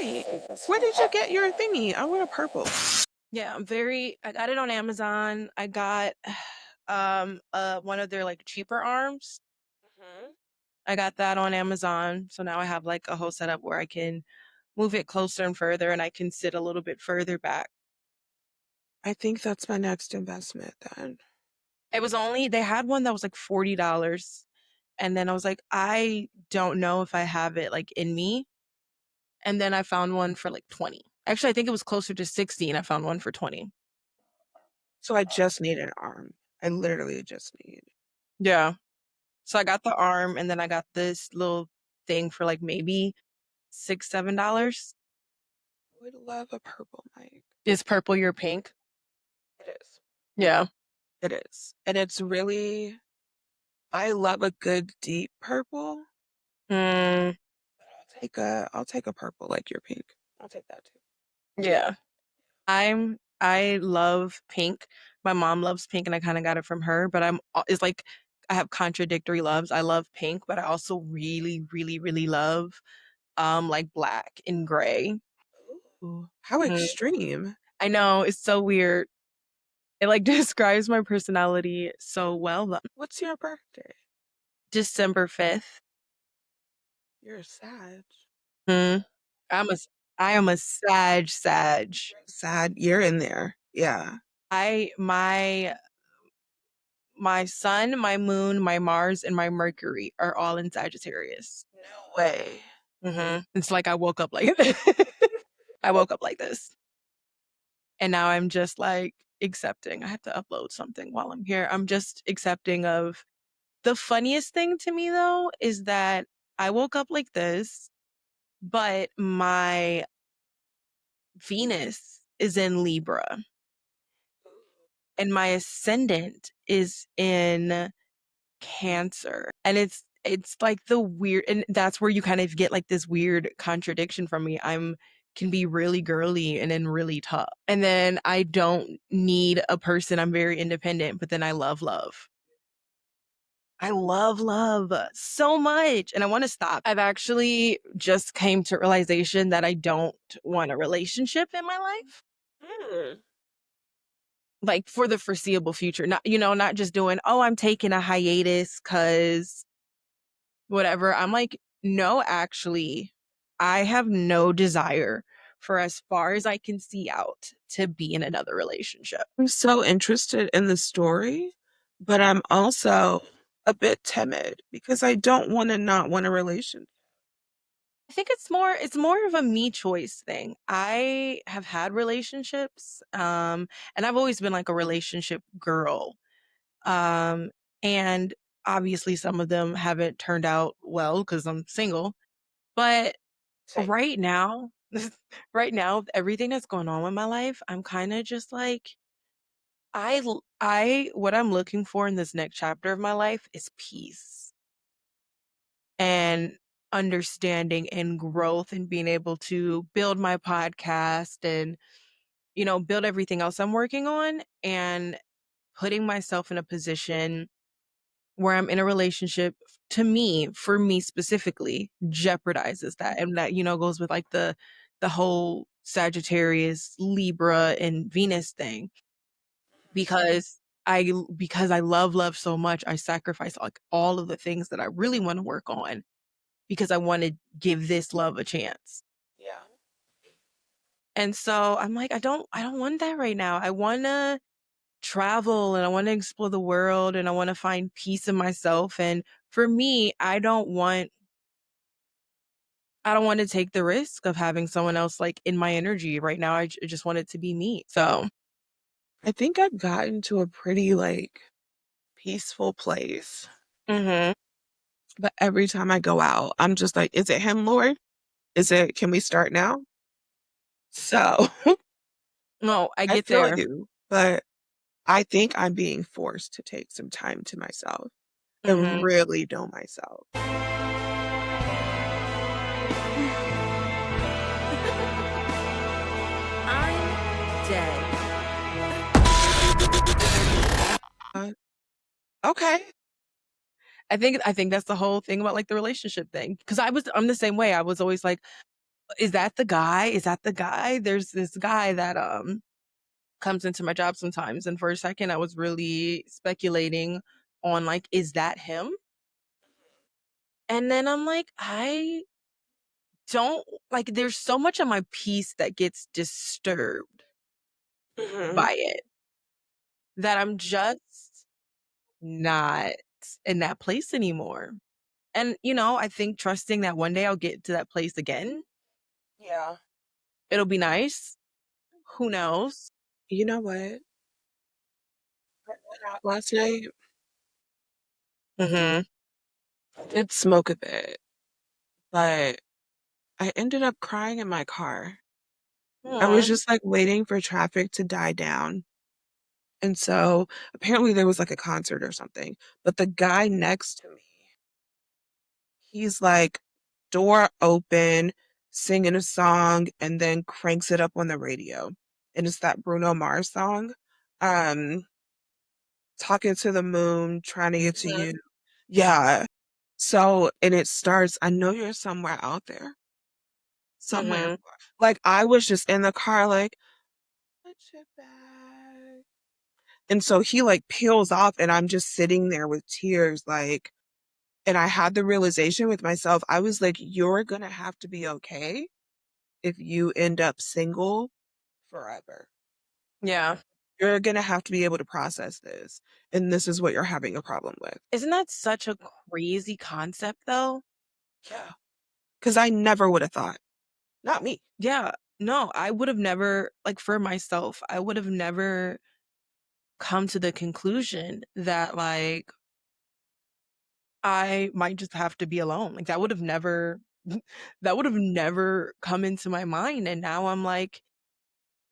Nice. Where did you get your thingy? I want a purple. Yeah, I got it on Amazon. I got one of their like cheaper arms. Mhm. I got that on Amazon. So now I have like a whole setup where I can move it closer and further and I can sit a little bit further back. I think that's my next investment then. They had one that was like $40. And then I was like, I don't know if I have it like in me. And then I found one for like 20. Actually, I think it was closer to 60 and I found one for 20. So I just need an arm. I literally just need. Yeah. So I got the arm and then I got this little thing for like maybe $6, $7. I would love a purple mic. Is purple your pink? It is. Yeah. It is. And it's really, I love a good deep purple. Mm, I'll take a purple like your pink. I'll take that too. yeah. I love pink. My mom loves pink and I kind of got it from her, but it's like I have contradictory loves. I love pink, but I also really, really, really love like black and gray. Ooh, how Mhm. extreme. I know, it's so weird. It like describes my personality so well though. What's your birthday? December 5th. You're sad. Mm. I'm a I am a Sag. Sad. You're in there. Yeah. I my sun, my moon, my Mars, and my Mercury are all in Sagittarius. No way. It's like I woke up like I woke up like this. And now I'm just like accepting. I have to upload something while I'm here. I'm just accepting of the funniest thing to me though is that I woke up like this, but my Venus is in Libra and my ascendant is in Cancer. And it's like the weird and that's where you kind of get like this weird contradiction from me. I'm can be really girly and then really tough. And then I don't need a person. I'm very independent, but then I love love. I love love so much and I want to stop. I've actually just came to realization that I don't want a relationship in my life. Mm. Like for the foreseeable future. Not not just doing, oh, I'm taking a hiatus cuz whatever. I'm like, no, actually, I have no desire for as far as I can see out to be in another relationship. I'm so interested in the story, but I'm also a bit timid because I don't want to not want a relationship. I think it's more of a me choice thing. I have had relationships, and I've always been like a relationship girl. Um, and obviously some of them haven't turned out well because I'm single. But Same. right now, right now, everything that's going on with my life, I'm kind of just like what I'm looking for in this next chapter of my life is peace and understanding and growth and being able to build my podcast and, build everything else I'm working on and putting myself in a position where I'm in a relationship to me, for me specifically, jeopardizes that. And that, goes with like the whole Sagittarius, Libra, and Venus thing because I love love so much, I sacrifice like all of the things that I really want to work on because I want to give this love a chance. Yeah. And so I'm like, I don't want that right now. I want to travel and I want to explore the world and I want to find peace in myself. And for me, I don't want to take the risk of having someone else like in my energy right now. I just want it to be me. So, I think I've gotten to a pretty like peaceful place. mhm. But every time I go out, I'm just like, is it him, Lord? Can we start now? So No, I I get feel there. you, but I think I'm being forced to take some time to myself and Mhm. really know myself. I'm dead. Uh, okay. I think that's the whole thing about like the relationship thing. Cause I'm the same way. I was always like, Is that the guy? Is that the guy? There's this guy that comes into my job sometimes, and for a second I was really speculating on like, is that him? And then I'm like, I don't like, there's so much of my peace that gets disturbed Mhm. by it that I'm just not in that place anymore. And, I think trusting that one day I'll get to that place again, Yeah. it'll be nice. Who knows? You know what? I went out last night. Mhm. I did smoke a bit, but I ended up crying in my car. I was Aw. just like waiting for traffic to die down. And so apparently there was like a concert or something. But the guy next to me, he's like door open, singing a song, and then cranks it up on the radio. And it's that Bruno Mars song. Um, Talking to the moon, trying to get to Mhm. you. Yeah. So, and it starts, I know you're somewhere out there, somewhere. Mhm. Like I was just in the car, like, put your bag. And so he like peels off, and I'm just sitting there with tears, like, and I had the realization with myself, I was like, you're gonna have to be okay if you end up single forever. Yeah. You're gonna have to be able to process this. And this is what you're having a problem with. Isn't that such a crazy concept though? Yeah. Because I never would have thought, not me. Yeah. No, I would have never, like, for myself, I would have never come to the conclusion that, like, I might just have to be alone. Like, that would have never that would have never come into my mind, and now I'm like,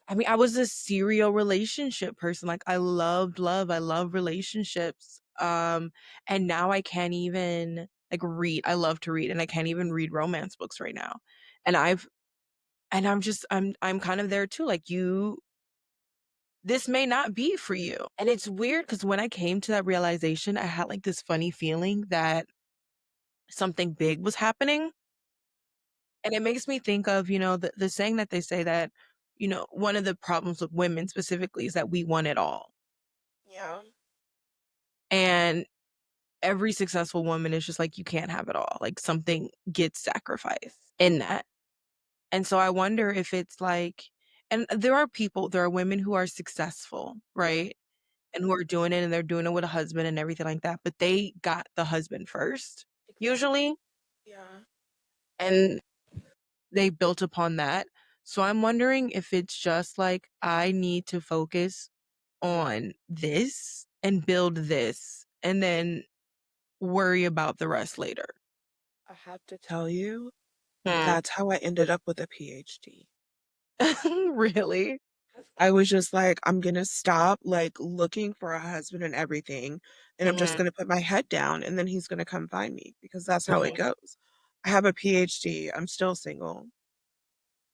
I mean, I was a serial relationship person, like, I loved love, I love relationships, and now I can't even, like, read. I love to read, and I can't even read romance books right now, and I'm kind of there too, like, this may not be for you, and it's weird because when I came to that realization, I had, like, this funny feeling that something big was happening, and it makes me think of, the saying that they say that, one of the problems with women specifically is that we want it all. Yeah. And every successful woman is just like, you can't have it all. Like something gets sacrificed in that. And so I wonder if it's like, and there are women who are successful, right? And who are doing it and they're doing it with a husband and everything like that. But they got the husband first, Exactly. usually. Yeah. And they built upon that. So I'm wondering if it's just like, I need to focus on this and build this and then worry about the rest later. I have to tell you, Hmm. that's how I ended up with a PhD. Really? I was just like, I'm gonna stop like looking for a husband and everything, and I'm just Mhm, gonna put my head down, and then he's gonna come find me because that's how it mhm, goes. I have a PhD. I'm still single.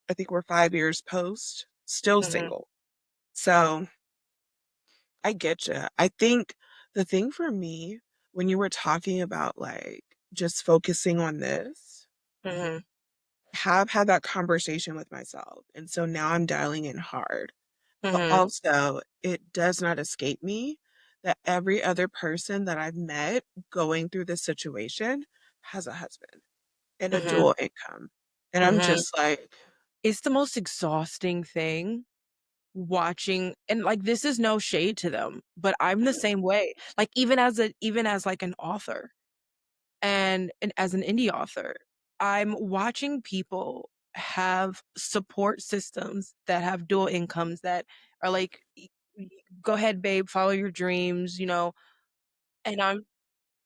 I think we're 5 years post, still mhm, single. So I get you. I think the thing for me, when you were talking about like just focusing on this, mhm, have had that conversation with myself. And so now I'm dialing in hard. But mhm, also, it does not escape me that every other person that I've met going through this situation has a husband and a mhm, dual income. And I'm mhm. just like, It's the most exhausting thing watching, and, like, this is no shade to them, but I'm the same way. Like, even as, like, an author and as an indie author, I'm watching people have support systems that have dual incomes that are like, y "Go ahead, babe, follow your dreams,"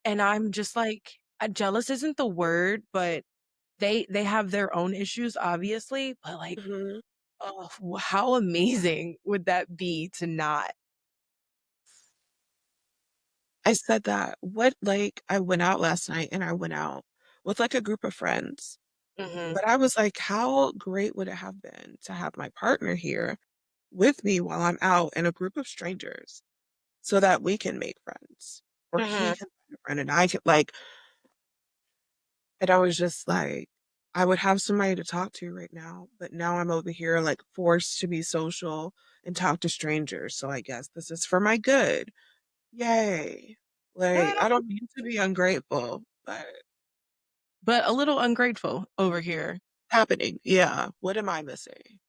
and I'm just like, jealous isn't the word, but they have their own issues, obviously, but, like, mhm. oh, how amazing would that be to not. I said that. What, like, I went out last night and I went out with like a group of friends. Mhm, But I was like, how great would it have been to have my partner here with me while I'm out in a group of strangers so that we can make friends or he mhm, can find a friend and I can like, and I was just like, I would have somebody to talk to right now, but now I'm over here like forced to be social and talk to strangers. So I guess this is for my good. Yay. Like, I don't mean to be ungrateful, but But a little ungrateful over here. happening. Yeah. What am I missing?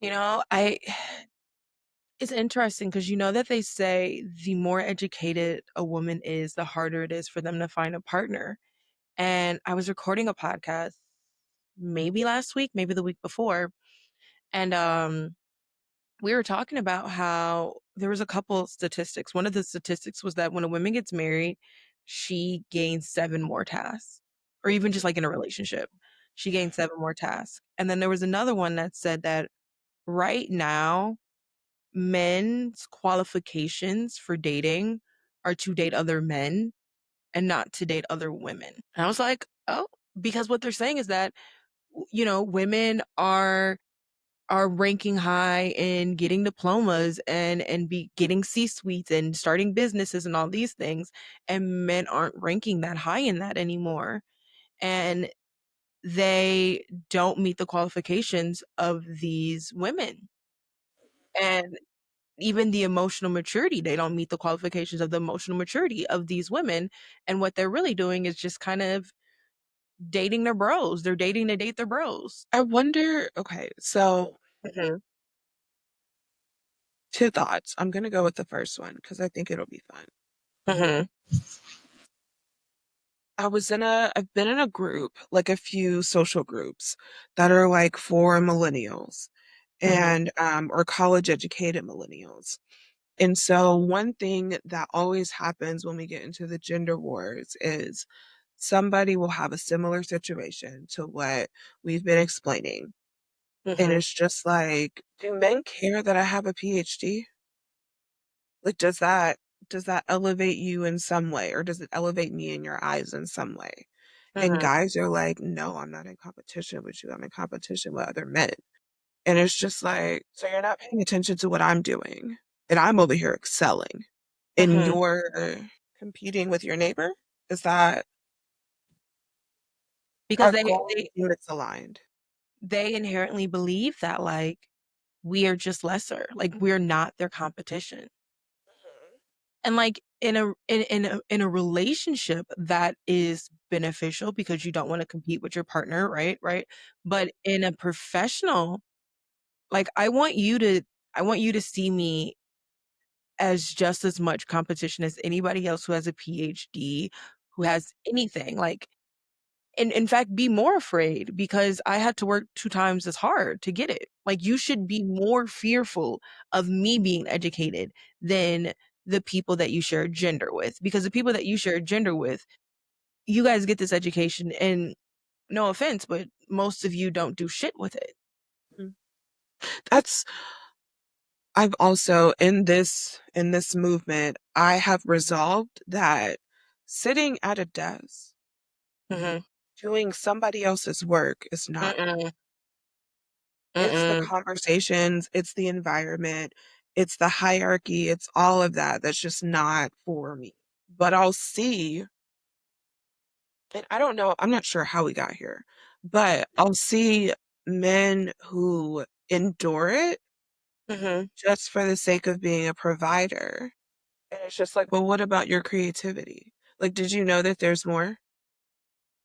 You know, I it's interesting because you know that they say the more educated a woman is, the harder it is for them to find a partner. And I was recording a podcast maybe last week, maybe the week before, and we were talking about how there was a couple statistics. One of the statistics was that when a woman gets married, she gains 7 more tasks, or even just like in a relationship, she gains 7 more tasks. And then there was another one that said that right now, men's qualifications for dating are to date other men and not to date other women. And I was like, oh, because what they're saying is that, women are ranking high in getting diplomas and be getting C-suites and starting businesses and all these things, and men aren't ranking that high in that anymore. And they don't meet the qualifications of these women. And even the emotional maturity, they don't meet the qualifications of the emotional maturity of these women. And what they're really doing is just kind of dating their bros. They're dating to date their bros. I wonder, okay, so Mhm. two thoughts. I'm gonna go with the first one because I think it'll be fun. Mhm. I've been in a group, like a few social groups that are like for millennials Mhm. and or college educated millennials. And so one thing that always happens when we get into the gender wars is somebody will have a similar situation to what we've been explaining. And Mhm. it's just like, do men care that I have a PhD? Like, does that elevate you in some way, or does it elevate me in your eyes in some way? And Mhm. guys are like, no, I'm not in competition with you. I'm in competition with other men. And it's just like, so you're not paying attention to what I'm doing. And I'm over here excelling. And Mhm. you're competing with your neighbor? Is that Because our they goal they misaligned? they inherently believe that like we are just lesser, like we're not their competition. And like in a relationship that is beneficial because you don't want to compete with your partner, right? Right. But in a professional, like I want you to see me as just as much competition as anybody else who has a PhD, who has anything. Like, and in fact, be more afraid because I had to work 2 times as hard to get it. Like, you should be more fearful of me being educated than the people that you share gender with, because the people that you share gender with, you guys get this education and no offense, but most of you don't do shit with it. Mhm. That's I've also in this movement, I have resolved that sitting at a desk Mhm. doing somebody else's work is not Mm-mm. it's the Mm-mm. conversations, it's the environment, it's the hierarchy, it's all of that that's just not for me. But I'll see, and I don't know, I'm not sure how we got here, but I'll see men who endure it Mhm. just for the sake of being a provider. And it's just like, well, what about your creativity? Like, did you know that there's more?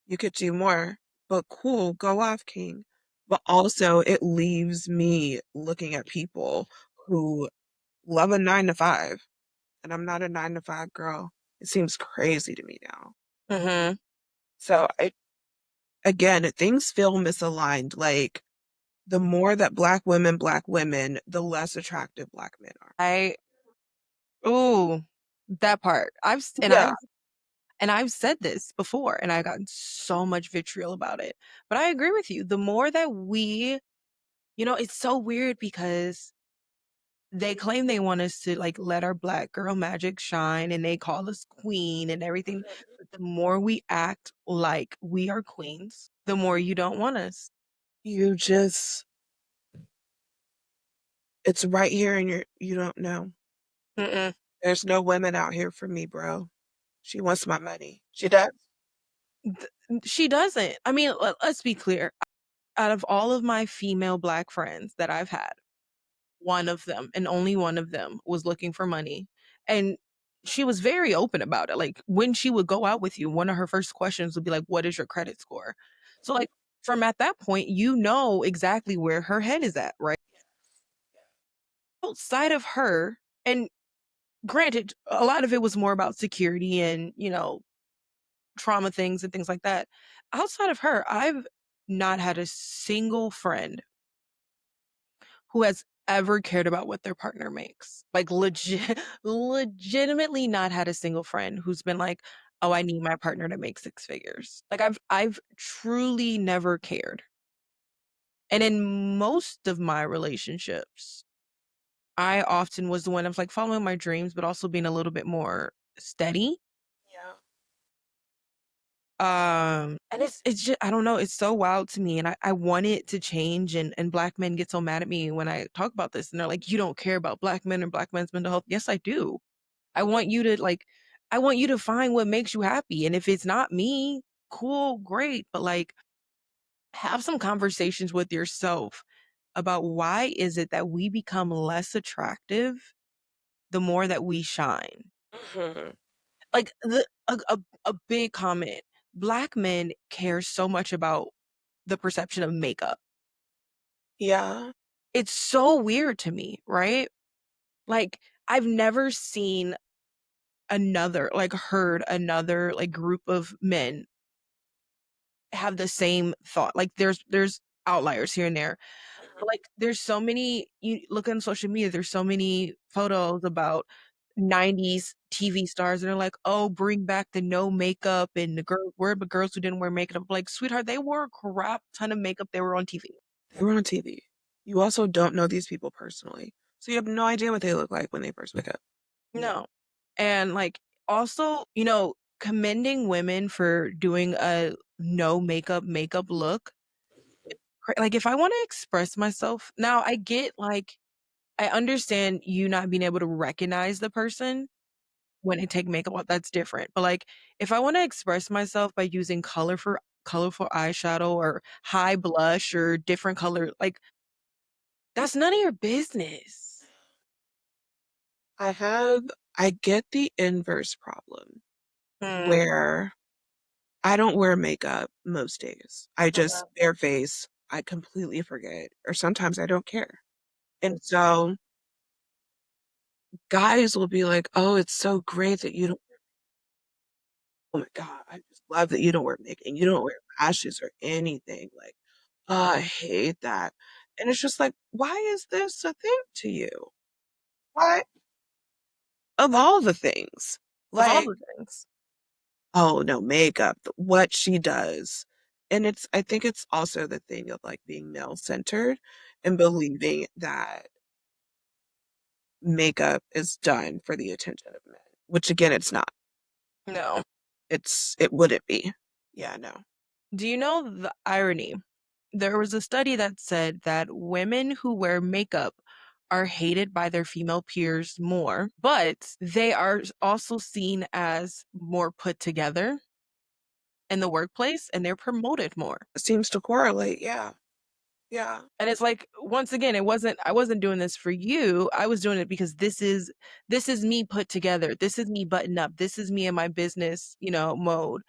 You could do more, but cool, go off, King. But also, it leaves me looking at people who love a 9 to 5, and I'm not a 9 to 5 girl. It seems crazy to me now. Mhm. So, again, things feel misaligned. Like, the more that black women, the less attractive black men are. I ooh, that part. Yeah. And I've said this before and I got so much vitriol about it. But I agree with you. The more that it's so weird because they claim they want us to like let our black girl magic shine and they call us queen and everything. But the more we act like we are queens, the more you don't want us. You just, it's right here in you don't know. Mm-mm. There's no women out here for me, bro. She wants my money. She does. She doesn't. I mean, let's be clear. Out of all of my female black friends that I've had, one of them and only one of them was looking for money. And she was very open about it. Like when she would go out with you, one of her first questions would be like, "What is your credit score?" So like from at that point, you know exactly where her head is at, right? Outside of her, and granted, a lot of it was more about security and, trauma things and things like that. Outside of her, I've not had a single friend who has ever cared about what their partner makes. Like legitimately not had a single friend who's been like, "Oh, I need my partner to make six figures." Like I've truly never cared. And in most of my relationships, I often was the one of like following my dreams, but also being a little bit more steady. Yeah. And it's just I don't know, it's so wild to me, and I want it to change, and black men get so mad at me when I talk about this, and they're like, "You don't care about black men and black men's mental health." Yes, I do. I want you to like I want you to find what makes you happy, and if it's not me, cool, great, but like have some conversations with yourself about why is it that we become less attractive the more that we shine. Mhm. Like a big comment. Black men care so much about the perception of makeup. Yeah. It's so weird to me, right? Like I've never seen heard another like group of men have the same thought. Like there's outliers here and there. But like there's so many you look on social media, there's so many photos about 90s TV stars and they're like, "Oh, bring back the no makeup and the girl where but girls who didn't wear makeup." Like, sweetheart, they wore a crap ton of makeup. They were on TV. They were on TV. You also don't know these people personally. So you have no idea what they look like when they first wake up. No. And like also, commending women for doing a no makeup look. Like if I want to express myself, now I get like I understand you not being able to recognize the person when I take makeup off, that's different. But like if I want to express myself by using colorful eyeshadow or high blush or different color, like that's none of your business. I have, I get the inverse problem Mm, where I don't wear makeup most days. I just mhm. bare face. I completely forget, or sometimes I don't care. And so guys will be like, "Oh, it's so great that you don't, oh my God, I just love that you don't wear makeup and you don't wear lashes or anything." Like, oh, I hate that. And it's just like, why is this a thing to you? Why? Of all the things. Of all Like, the things. oh no, makeup, what she does. And I think it's also the thing of like being male centered and believing that makeup is done for the attention of men, which again, it's not. No. It wouldn't be. Yeah, no. Do you know the irony? There was a study that said that women who wear makeup are hated by their female peers more, but they are also seen as more put together in the workplace and they're promoted more. It seems to correlate. Yeah. Yeah. And it's like once again, I wasn't doing this for you. I was doing it because this is me put together. This is me buttoned up. This is me in my business, mode.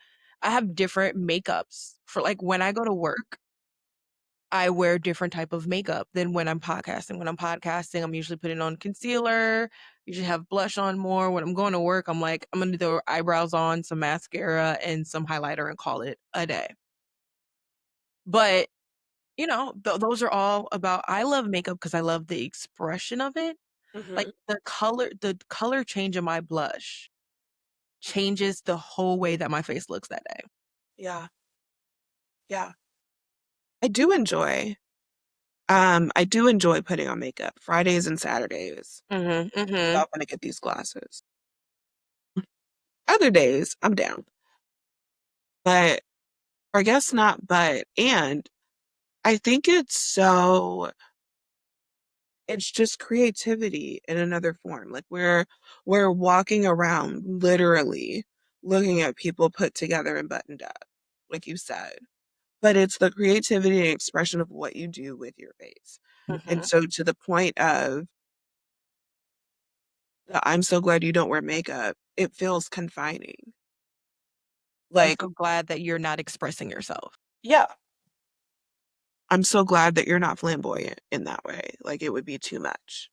I have different makeups for like when I go to work. I wear different type of makeup than when I'm podcasting. When I'm podcasting, I'm usually putting on concealer, usually have blush on more. When I'm going to work, I'm like, I'm gonna do the eyebrows on, some mascara, and some highlighter and call it a day. But those are all about I love makeup because I love the expression of it. Like Hmm. the color change of my blush changes the whole way that my face looks that day. Yeah. Yeah. I do enjoy. I do enjoy putting on makeup Fridays and Saturdays. Mhm, mhm. Stop when I get these glasses. Other days, I'm down. But or I guess not, but and I think it's just creativity in another form. Like we're walking around literally looking at people put together and buttoned up. like you said, but it's the creativity and expression of what you do with your face. And Mhm. so to the point of the I'm so glad you don't wear makeup, it feels confining. I'm Like, so glad that you're not expressing yourself. yeah, I'm so glad that you're not flamboyant in that way. Like, it would be too much.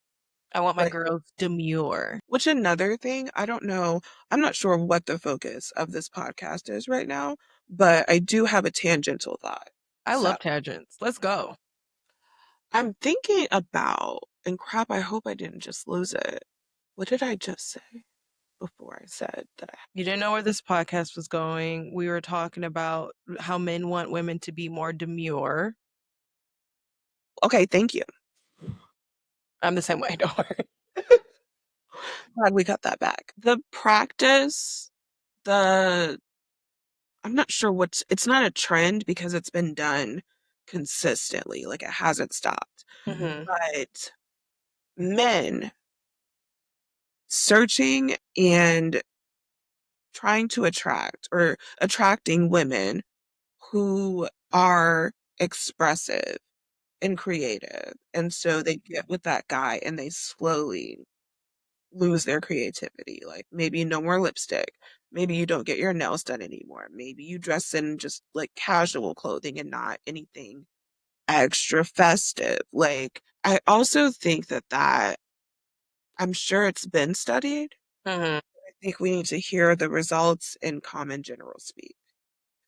I want my Like, girls demure. which another thing, I don't know, I'm not sure what the focus of this podcast is right now, but I do have a tangential thought. I So love tangents. Let's go. I'm thinking about, and crap, I hope I didn't just lose it. What did I just say before I said that I, You didn't know where this podcast was going. We were talking about how men want women to be more demure. okay, thank you. I'm the same way, don't worry. Glad we got that back. The practice, the, I'm not sure it's not a trend because it's been done consistently, like it hasn't stopped. Mhm. But men searching and trying to attract or attracting women who are expressive and creative. And so they get with that guy and they slowly lose their creativity. Like maybe no more lipstick. Maybe you don't get your nails done anymore. Maybe you dress in just like casual clothing and not anything extra festive. Like I also think that I'm sure it's been studied. Mhm. I think we need to hear the results in common general speak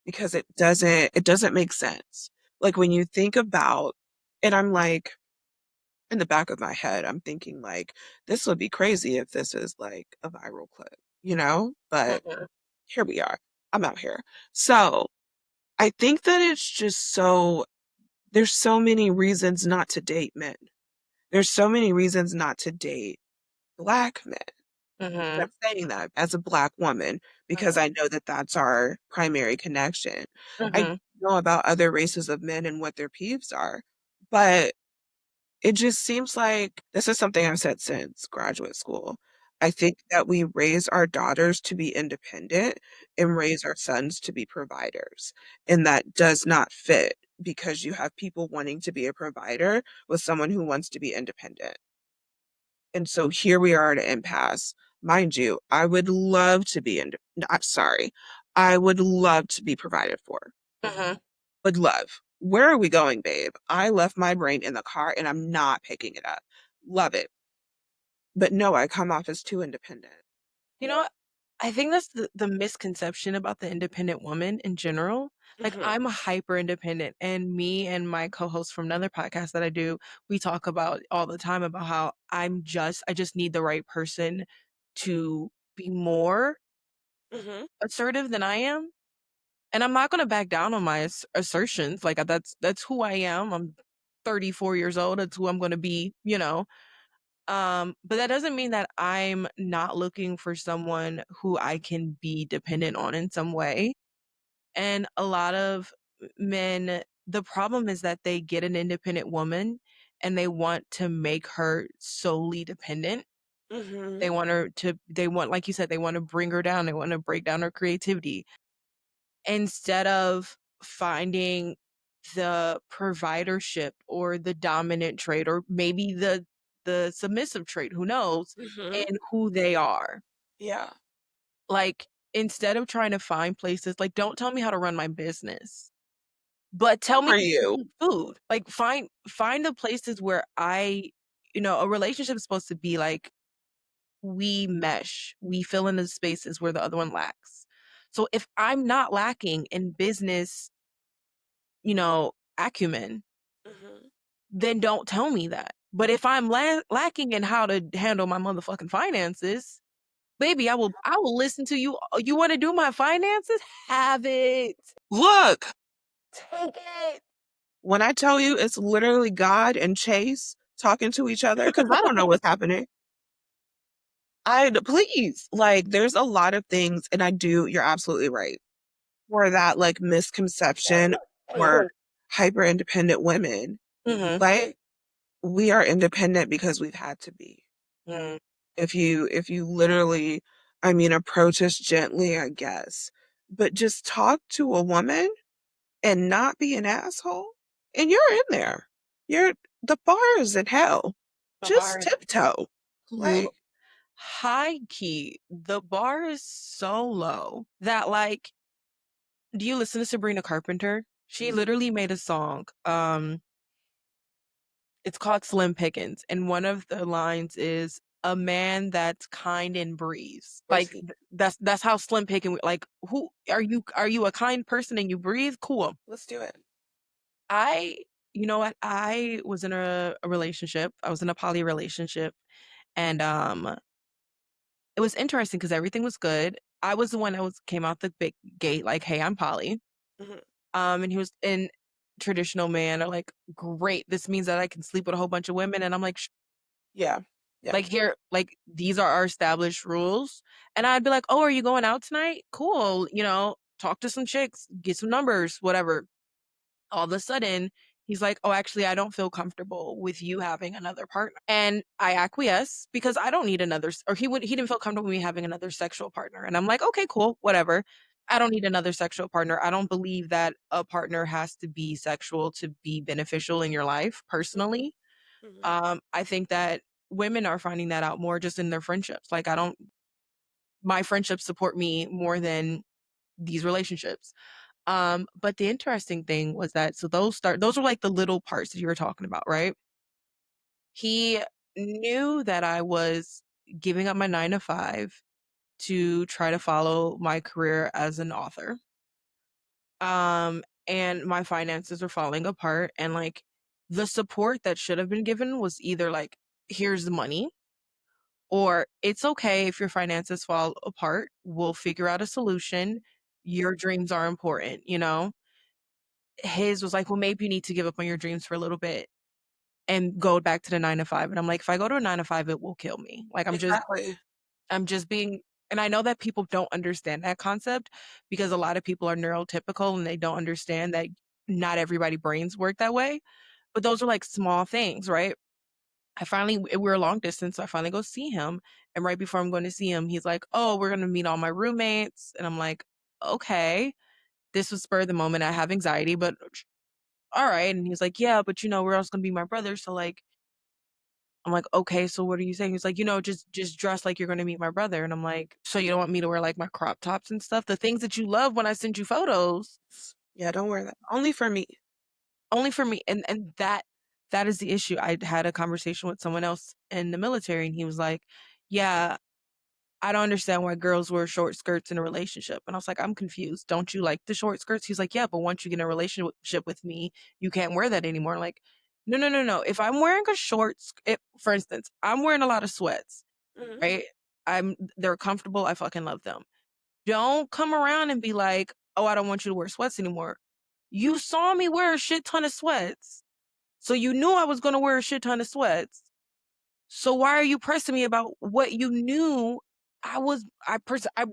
because it doesn't make sense. Like when you think about, and I'm like, in the back of my head, I'm thinking like, this would be crazy if this is like a viral clip, you know? But Mhm. here we are. I'm out here. So I think that it's just so, there's so many reasons not to date men. There's so many reasons not to date Black men. And Mhm. I'm saying that as a Black woman because I know that that's our primary connection. I Mhm. know about other races of men and what their peeves are, but it just seems like this is something I've said since graduate school. I think that we raise our daughters to be independent and raise our sons to be providers. And that does not fit because you have people wanting to be a provider with someone who wants to be independent. And so here we are at an impasse. Mind you, I would love to be I'm sorry. I would love to be provided for. Mhm. Would love. Where are we going, babe? I left my brain in the car and I'm not picking it up. Love it. But no, I come off as too independent. You know what? I think that's the misconception about the independent woman in general. Like, Hmm. I'm a hyper independent, and me and my co-host from another podcast that I do, we talk about all the time about how I just need the right person to be more Hmm. assertive than I am. And I'm not gonna back down on my assertions. Like, that's who I am. I'm 34 years old. That's who I'm gonna be, you know. But that doesn't mean that I'm not looking for someone who I can be dependent on in some way. And a lot of men, the problem is that they get an independent woman and they want to make her solely dependent. Hmm. They want, like you said, they want to bring her down. They want to break down her creativity instead of finding the providership or the dominant trait or maybe the submissive trait, who knows, Hmm. in who they are. Yeah. Like, instead of trying to find places, like, don't tell me how to run my business, but tell Who me are how to you? eat food. Like, find the places where a relationship is supposed to be like we mesh, we fill in the spaces where the other one lacks. So if I'm not lacking in business, acumen, Hmm. then don't tell me that. But if I'm lacking in how to handle my motherfucking finances, baby, I will listen to you. Oh, you want to do my finances? Have it. Look, Take it. when I tell you it's literally God and Chase talking to each other, because I don't know what's happening. Please, like, there's a lot of things, and you're absolutely right. For that, like, misconception or hyper independent women, Mhm. like, we are independent because we've had to be. Mhm. If you literally, I mean, approach us gently, I guess, but just talk to a woman and not be an asshole, and you're in there. You're the bar is in hell. The Just bar is tiptoe. low. Like, High key, the bar is so low that like, do you listen to Sabrina Carpenter? She literally made a song. It's called Slim Pickens, and one of the lines is a man that's kind and breathes. where's Like he? that's how Slim Pickens like who are you a kind person and you breathe? Cool. Let's do it. I you know what? I was in a relationship. I was in a poly relationship and it was interesting because everything was good. I was the one that was came out the big gate like, "Hey, I'm poly." Hmm. And he was in traditional man are like, "Great. This means that I can sleep with a whole bunch of women." And I'm like, Yeah. Yeah. like here, like these are our established rules. And I'd be like, "Oh, are you going out tonight? Cool. Talk to some chicks, get some numbers, whatever." All of a sudden, he's like, "Oh, actually, I don't feel comfortable with you having another partner." And I acquiesce because I don't need another, or he didn't feel comfortable with me having another sexual partner. And I'm like, "Okay, cool, whatever. I don't need another sexual partner. I don't believe that a partner has to be sexual to be beneficial in your life, Hmm. personally. Hmm. I think that women are finding that out more just in their friendships. Like, I don't, my friendships support me more than these relationships. But the interesting thing was that so those were like the little parts that you were talking about, right? He knew that I was giving up my 9 to 5 to try to follow my career as an author. And my finances were falling apart and like the support that should have been given was either like, here's the money, or it's okay if your finances fall apart. We'll figure out a solution. Your dreams are important. His was like, well, maybe you need to give up on your dreams for a little bit and go back to the 9 to 5. And I'm like, if I go to a 9 to 5, it will kill me. Like Exactly. I'm just being, and I know that people don't understand that concept because a lot of people are neurotypical and they don't understand that not everybody brains work that way. But those are like small things, right? We're long distance, so I finally go see him. And right before I'm going to see him, he's like, "Oh, we're going to meet all my roommates." And I'm like, "Okay." This was spur of the moment. I have anxiety, but all right. And he's like, "Yeah, but we're also gonna be my brother." So like, I'm like, "Okay, so what are you saying?" He's like, just dress like you're gonna meet my brother. And I'm like, "So you don't want me to wear like my crop tops and stuff, the things that you love when I send you photos, Yeah, don't wear that. Only for me. only for me?" And that is the issue. I had a conversation with someone else in the military, and he was like, "Yeah, I don't understand why girls wear short skirts in a relationship." And I was like, "I'm confused. Don't you like the short skirts?" He's like, "Yeah, but once you get in a relationship with me, you can't wear that anymore." I'm like, no, no, no, no. If I'm wearing a for instance, I'm wearing a lot of sweats, Hmm. right? They're comfortable. I fucking love them. Don't come around and be like, "Oh, I don't want you to wear sweats anymore." You saw me wear a shit ton of sweats. So you knew I was going to wear a shit ton of sweats. So why are you pressing me about what you knew? I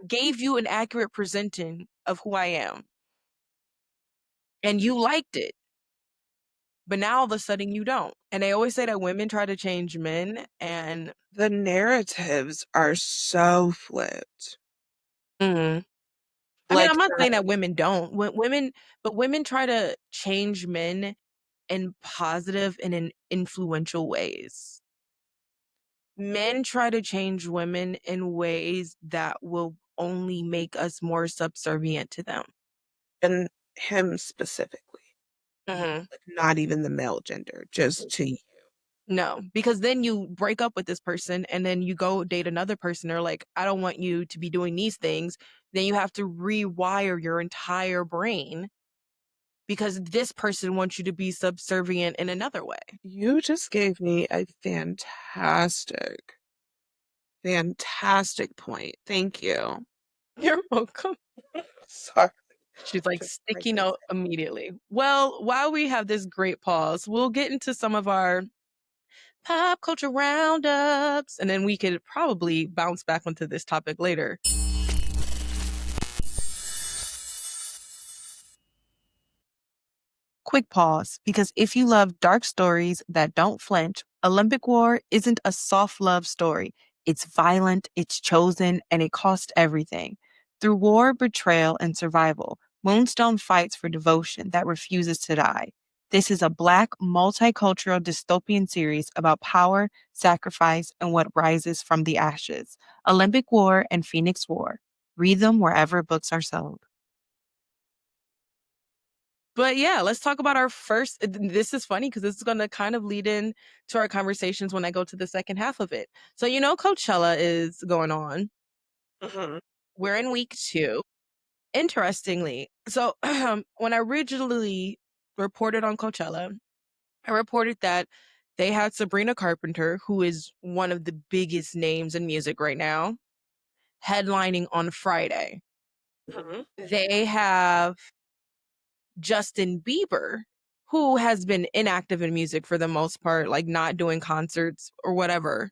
gave you an accurate presenting of who I am and you liked it. But now all of a sudden you don't. And they always say that women try to change men and The narratives are so flipped. mhm. I mean, Like, I'm not saying that women don't. But women try to change men in positive and in influential ways. Men try to change women in ways that will only make us more subservient to them. and him specifically, Mhm. like not even the male gender, just to you. No, because then you break up with this person and then you go date another person. They're like, I don't want you to be doing these things. Then you have to rewire your entire brain because this person wants you to be subservient in another way. You just gave me a fantastic point. Thank you. You're welcome. Sorry, She's like, just sticky breaking note immediately. Well, while we have this great pause, we'll get into some of our pop culture roundups and then we could probably bounce back onto this topic later. Quick pause, because if you love dark stories that don't flinch, Olympic War isn't a soft love story. It's violent, it's chosen, and it cost everything. Through war, betrayal, and survival, Moonstone fights for devotion that refuses to die. This is a Black, multicultural dystopian series about power, sacrifice, and what rises from the ashes. Olympic War and Phoenix War. Read them wherever books are sold. But yeah, let's talk about our first. This is funny because this is going to kind of lead in to our conversations when I go to the second half of it. So, Coachella is going on. Mhm. We're in week 2. Interestingly, so when I originally reported on Coachella, I reported that they had Sabrina Carpenter, who is one of the biggest names in music right now, headlining on Friday. Mhm. They have Justin Bieber, who has been inactive in music for the most part, like not doing concerts or whatever,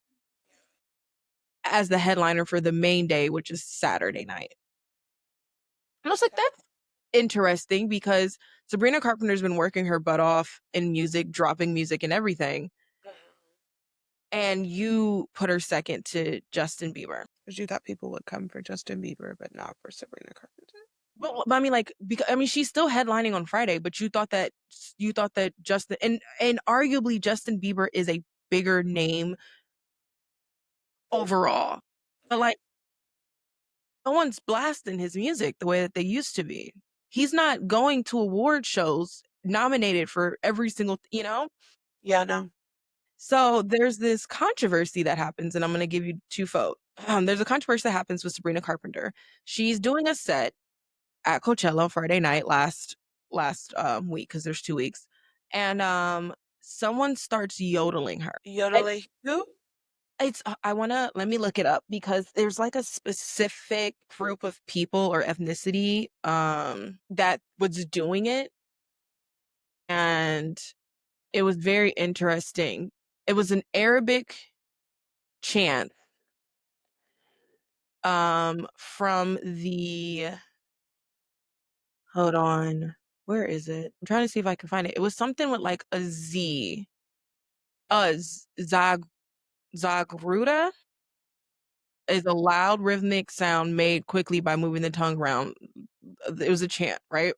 as the headliner for the main day, which is Saturday night. And I was like, that's interesting because Sabrina Carpenter's been working her butt off in music, dropping music and everything. And you put her second to Justin Bieber. Because you thought people would come for Justin Bieber, but not for Sabrina Carpenter. But I mean, like, because I mean, she's still headlining on Friday, but you thought that Justin and arguably Justin Bieber is a bigger name overall. But like, no one's blasting his music the way that they used to be. He's not going to award shows nominated for every single. Yeah, no. So there's this controversy that happens, and I'm going to give you two folk. There's a controversy that happens with Sabrina Carpenter. She's doing a set at Coachella Friday night last week because there's 2 weeks, and someone starts yodeling her. And Yodeling who? I wanna let me look it up because there's like a specific group of people or ethnicity that was doing it, and it was very interesting. It was an Arabic chant from the hold on. Where is it? I'm trying to see if I can find it. It was something with like a Z. Zag Zagruda is a loud rhythmic sound made quickly by moving the tongue around. It was a chant, right?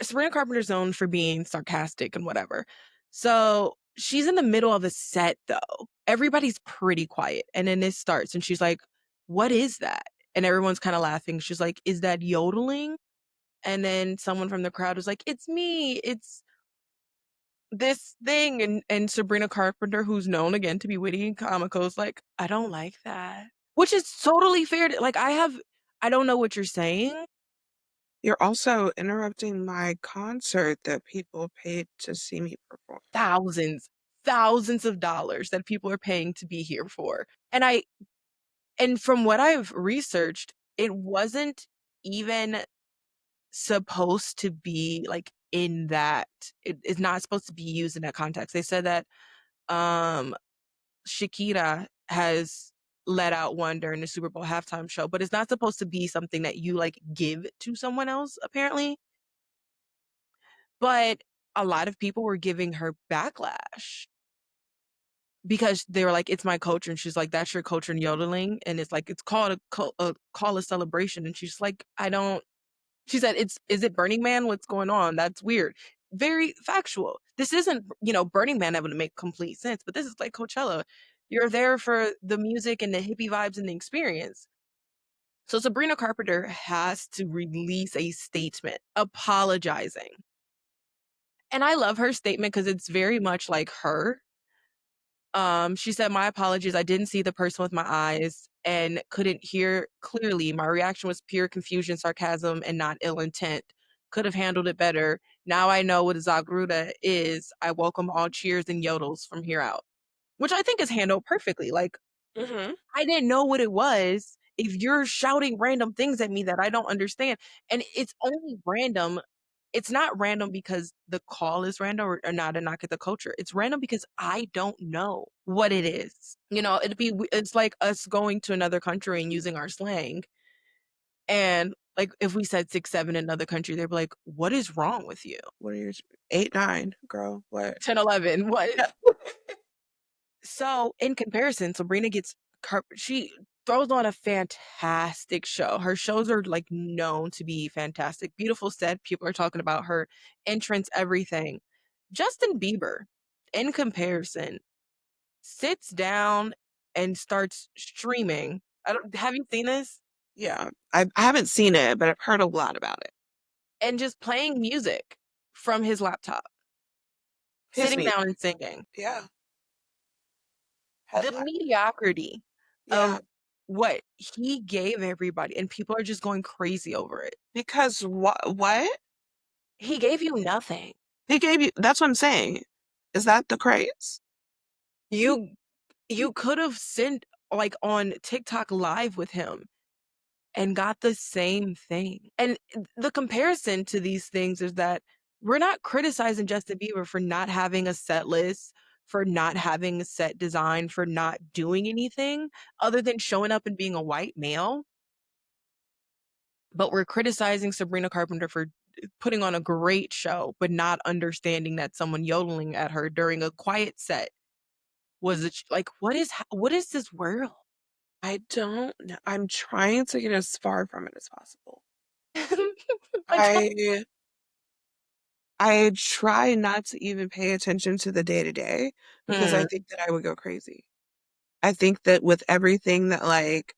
Sabrina Carpenter's known for being sarcastic and whatever. So she's in the middle of a set though. Everybody's pretty quiet. And then it starts and she's like, "What is that?" And everyone's kind of laughing. She's like, "Is that yodeling?" And then someone from the crowd was like, "It's me. It's this thing." And Sabrina Carpenter, who's known again to be witty and comical, is like, "I don't like that." Which is totally fair. Like I don't know what you're saying. You're also interrupting my concert that people paid to see me perform. Thousands, thousands of dollars that people are paying to be here for. And from what I've researched, it wasn't even supposed to be like in that it is not supposed to be used in that context. They said that um Shakira has let out one during the Super Bowl halftime show, but it's not supposed to be something that you like give to someone else, apparently. But a lot of people were giving her backlash because they were like, "It's my culture," and she's like, "That's your culture in yodeling," and it's like it's called a call a celebration, and she's like, "I don't." She said, "Is it Burning Man? What's going on? That's weird." Very factual. This isn't Burning Man that would make complete sense, but this is like Coachella. You're there for the music and the hippie vibes and the experience. So Sabrina Carpenter has to release a statement apologizing. And I love her statement because it's very much like her. She said, "My apologies. I didn't see the person with my eyes and couldn't hear clearly. My reaction was pure confusion, sarcasm, and not ill intent. Could have handled it better. Now I know what a Zagruda is. I welcome all cheers and yodels from here out." Which I think is handled perfectly. Like, Mhm. I didn't know what it was. If you're shouting random things at me that I don't understand, and it's only random, it's not random because the call is random or not a knock at the culture. It's random because I don't know what it is. It's like us going to another country and using our slang. And like if we said 6, 7 in another country, they'd be like, "What is wrong with you?" What are yours? 8, 9, girl. What? 10, 11, what? Yeah. So in comparison, Sabrina gets she throws on a fantastic show. Her shows are like known to be fantastic. Beautiful set. People are talking about her entrance, everything. Justin Bieber, in comparison, sits down and starts streaming. I don't have you seen this? Yeah. I haven't seen it, but I've heard a lot about it. And just playing music from his laptop, His sitting music. down and singing. Yeah. The Headline. mediocrity Yeah. of what he gave everybody, and people are just going crazy over it. Because what? He gave you nothing. He gave you, that's what I'm saying. Is that the craze? You you could have sent like on TikTok live with him and got the same thing. And the comparison to these things is that we're not criticizing Justin Bieber for not having a set list, for not having a set design, for not doing anything other than showing up and being a white male. But we're criticizing Sabrina Carpenter for putting on a great show, but not understanding that someone yodeling at her during a quiet set was like, what is this world? I don't know. I'm trying to get as far from it as possible. Like, I I try not to even pay attention to the day to day because I mm, think that I would go crazy. I think that with everything that like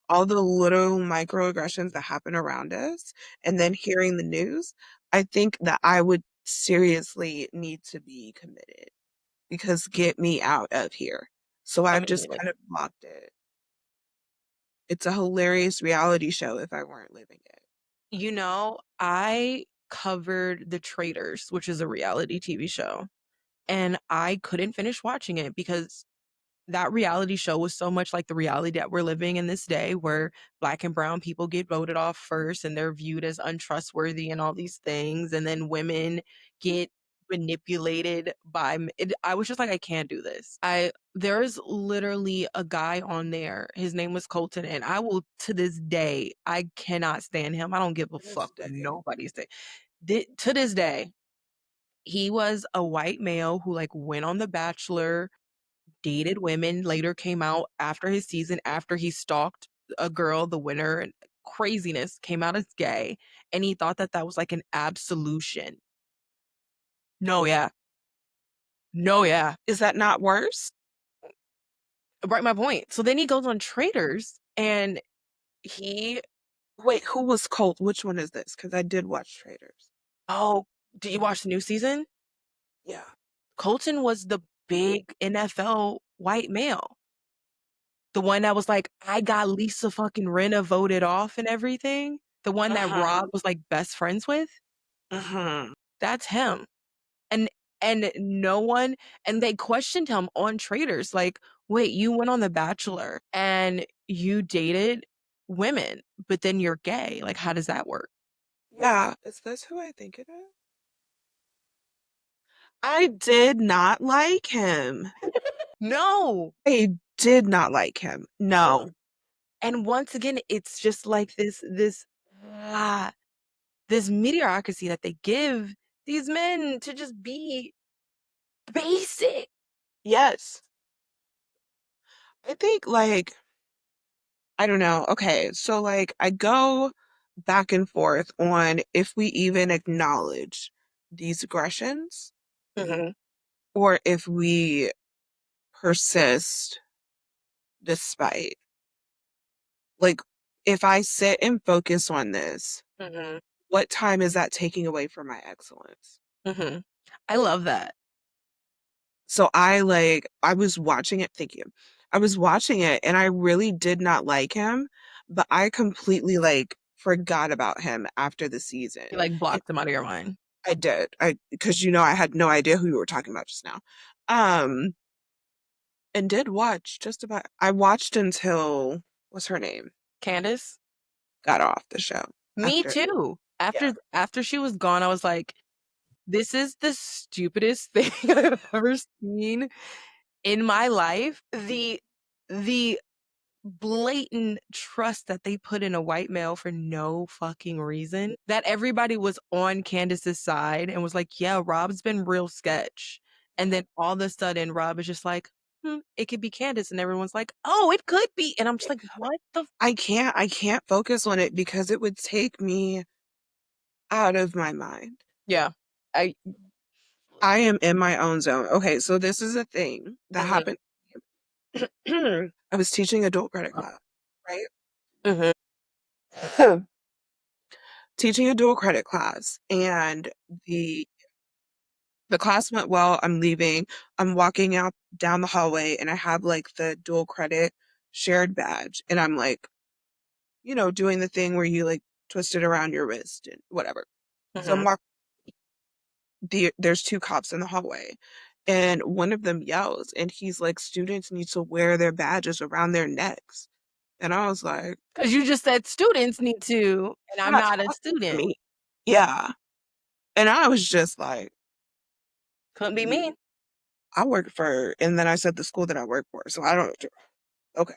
all the little microaggressions that happen around us and then hearing the news, I think that I would seriously need to be committed because get me out of here. So I've just immediately. kind of blocked it. It's a hilarious reality show if I weren't living it. You know, I covered The Traitors, which is a reality TV show, and I couldn't finish watching it because that reality show was so much like the reality that we're living in this day where black and brown people get voted off first and they're viewed as untrustworthy and all these things and then women get manipulated by I was just like I can't do this. I There's literally a guy on there. His name was Colton and I will to this day I cannot stand him. I don't give a This fuck what day. nobody say. To this day, he was a white male who like went on The Bachelor, dated women, later came out after his season, after he stalked a girl, the winner, and craziness, came out as gay, and he thought that that was like an absolution. No, yeah. No, yeah. Is that not worse? Right, my point. So then he goes on Traders and he Wait, who was Colt? Which one is this? Because I did watch Traders. oh, do you watch the new season? Yeah. Colton was the big NFL white male. The one that was like, I got Lisa fucking Rinna voted off and everything. The one that Uh-huh. Rob was like best friends with. Uh-huh. That's him. And no one and they questioned him on Traders like, "Wait, you went on The Bachelor and you dated women, but then you're gay. Like, how does that work?" Yeah. Is this who I think it is? I did not like him. No. I did not like him. No. And once again, it's just like ah, this mediocrity that they give these men to just be basic. Yes. I think like I don't know. Okay, so like I go back and forth on if we even acknowledge these aggressions Mhm, or if we persist despite. Like if I sit and focus on this, mhm, what time is that taking away from my excellence? mhm. I love that. So I was watching it, thank you. I was watching it and I really did not like him, but I completely like forgot about him after the season. You, like, And blocked them out of your mind. I did. Because I had no idea who you were talking about just now. Um, and did watch just about I watched until what's her name? Candace? Got off the show Me after. too. Yeah. After she was gone, I was like, "This is the stupidest thing I've ever seen in my life." The blatant trust that they put in a white male for no fucking reason. That everybody was on Candace's side and was like, "Yeah, Rob's been real sketch." And then all of a sudden, Rob is just like, it could be Candace," and everyone's like, "Oh, it could be," and I'm just like, "What the f—" I can't focus on it because it would take me out of my mind. Yeah. I I am in my own zone. Okay, so this is a thing that Mhm, happened. I was teaching adult credit class, right? mhm, Teaching a dual credit class, and the the class went well. I'm leaving. I'm walking out down the hallway, and I have like the dual credit shared badge, and I'm like, doing the thing where you like twist it around your wrist and whatever. So mhm. there's two cops in the hallway, and one of them yells, and he's like, students need to wear their badges around their necks. And I was like, 'Cause you just said students need to, and you're I'm not not a talking to student. me. Yeah. And I was just like, Couldn't be me. and then I said the school that I work for. So I don't, okay,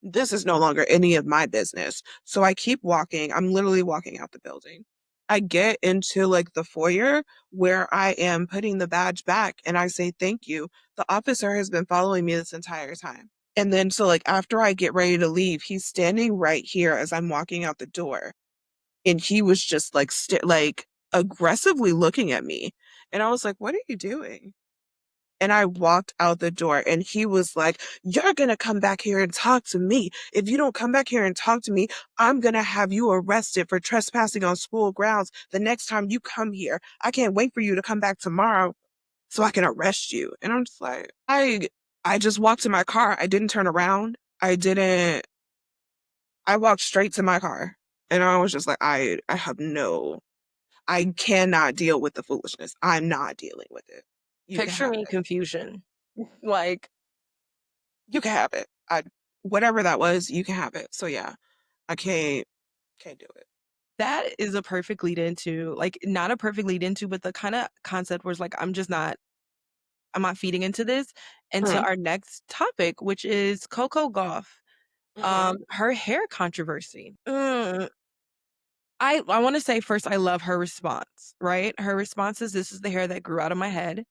this is no longer any of my business. So I keep walking. I'm literally walking out the building. I get into like the foyer where I am putting the badge back and I say, thank you. The officer has been following me this entire time. And then, so like after I get ready to leave, he's standing right here as I'm walking out the door. And he was just like, like aggressively looking at me. And I was like, what are you doing? And I walked out the door and he was like, you're going to come back here and talk to me. If you don't come back here and talk to me, I'm going to have you arrested for trespassing on school grounds the next time you come here. I can't wait for you to come back tomorrow so I can arrest you. And I'm just like, I just walked to my car. I didn't turn around. I walked straight to my car. And I was just like, I cannot deal with the foolishness. I'm not dealing with it. You can Picture have me it. confusion. Like, You can have it. Whatever that was, you can have it. So yeah, I can't do it. that is a perfect lead into, like, not a perfect lead into, but the kinda concept where it's like, I'm not feeding into this, into Mhm. our next topic, which is Coco Gauff, Mhm. her hair controversy. I wanna say first, I love her response, right? Her response is, "This is the hair that grew out of my head.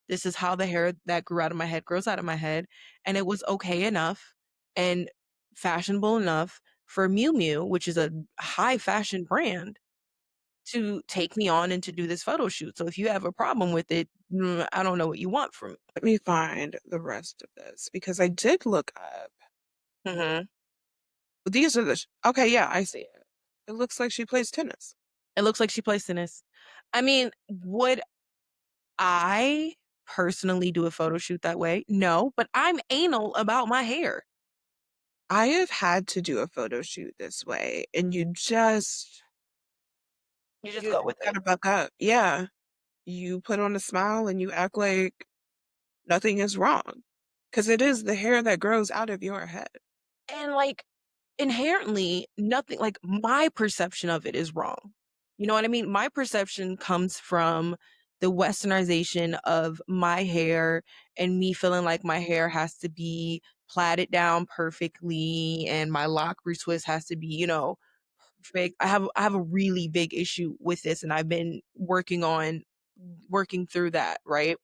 This is how the hair that grew out of my head grows out of my head." And it was okay enough and fashionable enough for Miu Miu, which is a high fashion brand, to take me on and to do this photo shoot. So if you have a problem with it, I don't know what you want from me. Let me find the rest of this because I did look up. Mhm. These are okay, yeah, I see it. It looks like she plays tennis. It looks like she plays tennis. I mean, would I personally do a photo shoot that way? No, but I'm anal about my hair. I have had to do a photo shoot this way, and You just you go with it. gotta buck up. Yeah, you put on a smile and you act like nothing is wrong because it is the hair that grows out of your head. And, like, inherently, nothing, like, my perception of it is wrong. You know what I mean? My perception comes from the westernization of my hair and me feeling like my hair has to be plaited down perfectly and my lock retwist has to be, perfect. I have a really big issue with this, and I've been working through that, right?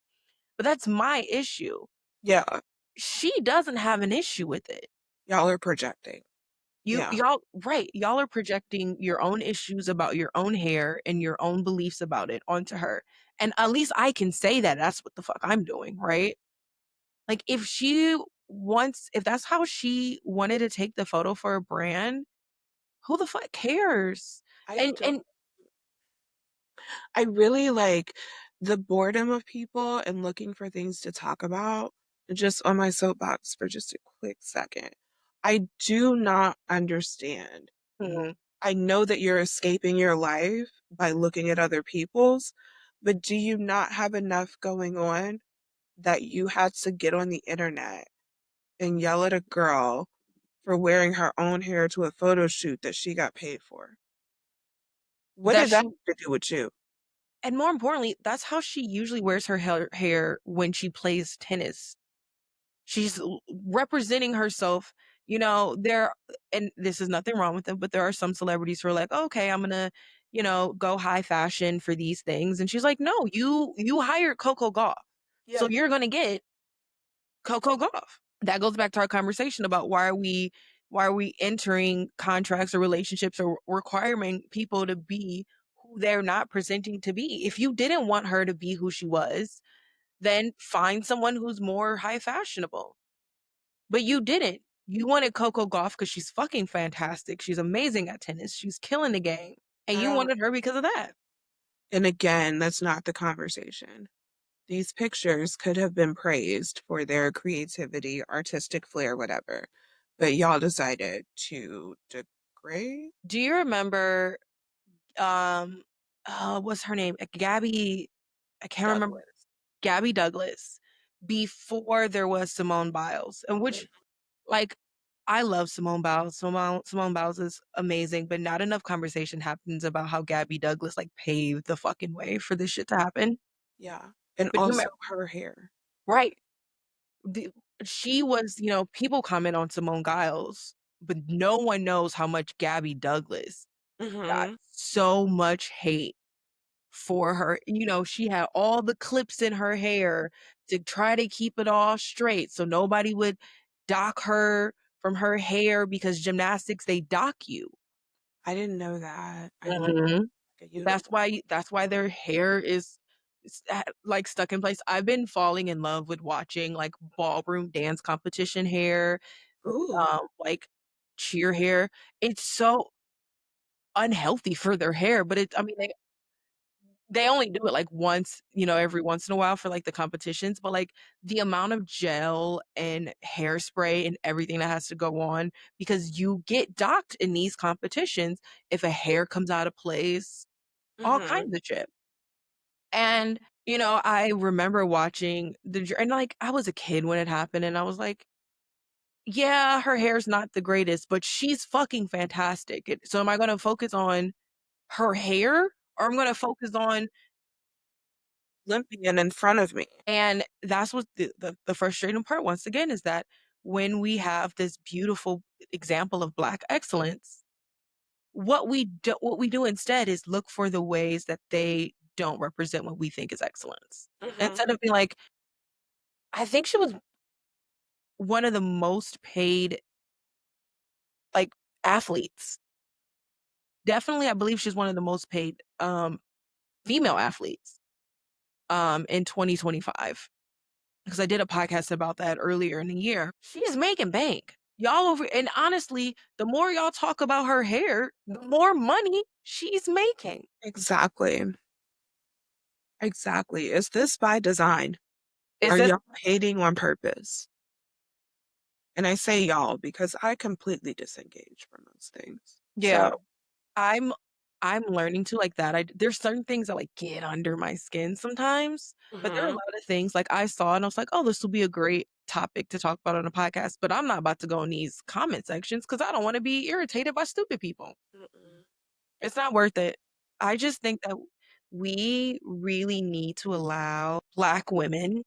But that's my issue. Yeah, She doesn't have an issue with it. y'all are projecting. You Yeah. y'all right, y'all are projecting your own issues about your own hair and your own beliefs about it onto her, and at least I can say that that's what the fuck I'm doing, right? Like, if that's how she wanted to take the photo for a brand, who the fuck cares? I And don't I really like the boredom of people and looking for things to talk about. Just on my soapbox for just a quick second. I do not understand. Mhm. I know that you're escaping your life by looking at other people's, but do you not have enough going on that you had to get on the internet and yell at a girl for wearing her own hair to a photo shoot that she got paid for? What That did that she have to do with you? and more importantly, that's how she usually wears her hair when she plays tennis. She's representing herself, there, and this is nothing wrong with them, but there are some celebrities who are like, "Okay, I'm gonna, go high fashion for these things." And she's like, "No, you hired Coco Gauff. So Yeah. you're gonna get Coco Gauff. That goes back to our conversation about why are we entering contracts or relationships or requiring people to be who they're not presenting to be. If you didn't want her to be who she was, then find someone who's more high fashionable. But you didn't. You wanted Coco Gauff because she's fucking fantastic. She's amazing at tennis. She's killing the game. And Not you only, wanted her because of that. and again, that's not the conversation. These pictures could have been praised for their creativity, artistic flair, whatever, but y'all decided to degrade Do you remember um what's her name? Gabby, I can't remember. Douglas. Gabby Douglas before there was Simone Biles. And which like I love Simone Biles. Simone Biles is amazing, but not enough conversation happens about how Gabby Douglas like paved the fucking way for this shit to happen. Yeah. And But you also remember, her hair. right? The, she was, people comment on Simone Giles, but no one knows how much Gabby Douglas got Hmm. so much hate for her. She had all the clips in her hair to try to keep it all straight so nobody would dock her from her hair because gymnastics, they dock you. I didn't know that. I love Mhm. a That's why their hair is like stuck in place. I've been falling in love with watching like ballroom dance competition hair, Ooh. like cheer hair. It's so unhealthy for their hair, but I mean, they only do it like once, every once in a while for like the competitions, but like the amount of gel and hairspray and everything that has to go on because you get docked in these competitions if a hair comes out of place, all Hmm. kinds of shit. And I remember watching and like I was a kid when it happened and I was like, yeah, her hair's not the greatest, but she's fucking fantastic. So am I going to focus on her hair or I'm going to focus on. Olympian in front of me. And that's what the frustrating part once again is that when we have this beautiful example of Black excellence, what we do instead is look for the ways that they don't represent what we think is excellence. Hmm. Instead of being like, I think she was one of the most paid like athletes. Definitely, I believe she's one of the most paid female athletes in 2025. Because I did a podcast about that earlier in the year. She's making bank. Y'all over and honestly, the more y'all talk about her hair, the more money she's making. Exactly. Exactly. Is this by design? Is Are this y'all hating on purpose? And I say y'all because I completely disengage from those things. yeah, So, I'm I'm learning to like that. There's certain things that like get under my skin sometimes, but there are a mhm, lot of things like I saw and I was like, "Oh, this will be a great topic to talk about on a podcast." But I'm not about to go in these comment sections cuz I don't want to be irritated by stupid people. mm-mm. It's not worth it. I just think that we really need to allow Black women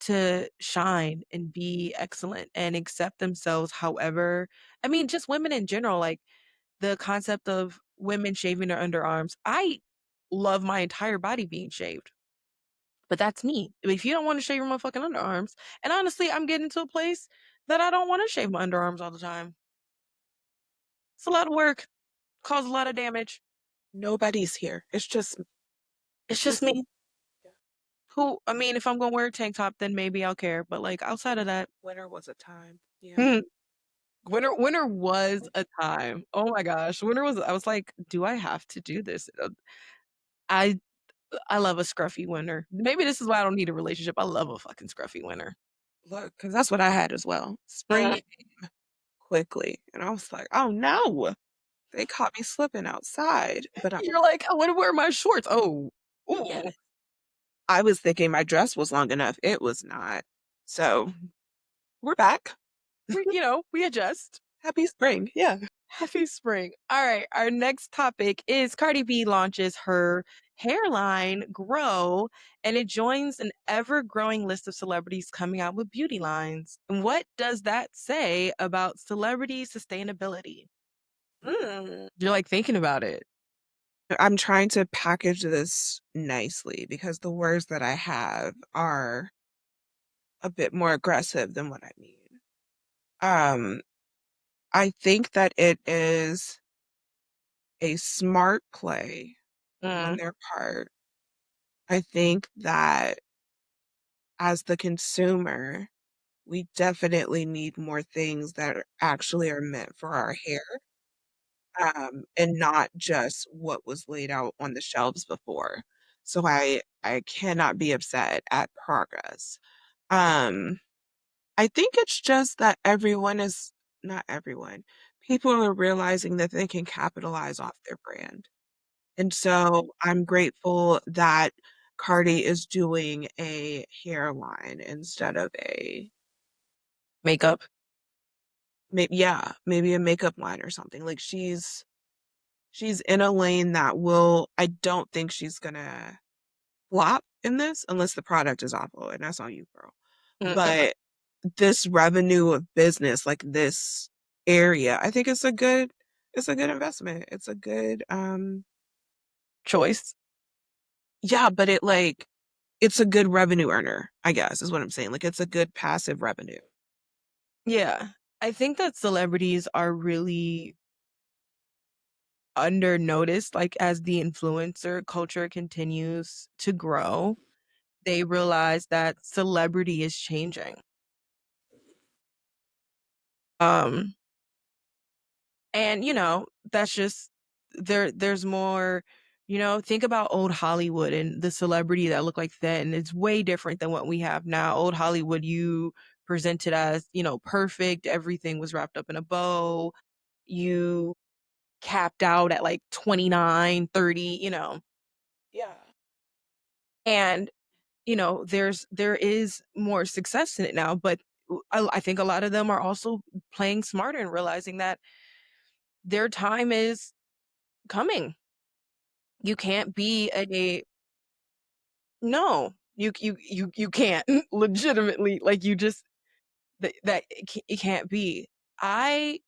to shine and be excellent and accept themselves however. I mean, just women in general, like the concept of women shaving their underarms. I love my entire body being shaved, but that's me. If you don't want to shave your motherfucking underarms, and honestly, I'm getting to a place that I don't want to shave my underarms all the time. It's a lot of work, cause a lot of damage. Nobody's here. It's it's just just me. me. Yeah. I mean, if I'm gonna wear a tank top, then maybe I'll care. But like outside of that, Winter was a time. Yeah. hmm, winter was a time. Oh my gosh, winter was. I was like, do I have to do this? I I love a scruffy winter. Maybe this is why I don't need a relationship. I love a fucking scruffy winter. Look, because that's what I had as well. Spring Mhm. came quickly, and I was like, oh no, they caught me slipping outside. But You're like, I want to wear my shorts. Oh, yeah, ooh. I was thinking my dress was long enough. It was not. So we're back. We adjust. Happy spring. Yeah. Happy spring. All right. Our next topic is Cardi B launches her hairline Grow, and it joins an ever growing list of celebrities coming out with beauty lines. And what does that say about celebrity sustainability? Mm. You're like thinking about it. I'm trying to package this nicely because the words that I have are a bit more aggressive than what I mean. Um, I think that it is a smart play on Mm, their part. I think that as the consumer, we definitely need more things that actually are meant for our hair, and not just what was laid out on the shelves before. So I cannot be upset at progress. Um, I think it's just that everyone is not everyone. People are realizing that they can capitalize off their brand. And so I'm grateful that Cardi is doing a hairline instead of a makeup. maybe yeah, maybe a makeup line or something. Like she's in a lane that will I don't think she's gonna flop in this unless the product is awful, and that's on you, girl. Mm, But this revenue of business, like this area, I think it's a good investment. It's a good choice. yeah, but it's a good revenue earner, I guess is what I'm saying. Like it's a good passive revenue. Yeah. I think that celebrities are really under noticed, like as the influencer culture continues to grow, they realize that celebrity is changing. Um, and that's just there's more, think about old Hollywood and the celebrity that looked like that, and it's way different than what we have now. Old Hollywood, you presented as, perfect, everything was wrapped up in a bow. You capped out at like 29, 30, Yeah. and there is more success in it now, but I think a lot of them are also playing smarter and realizing that their time is coming. You can't be a no. You can't legitimately, like, you just that it can't be. I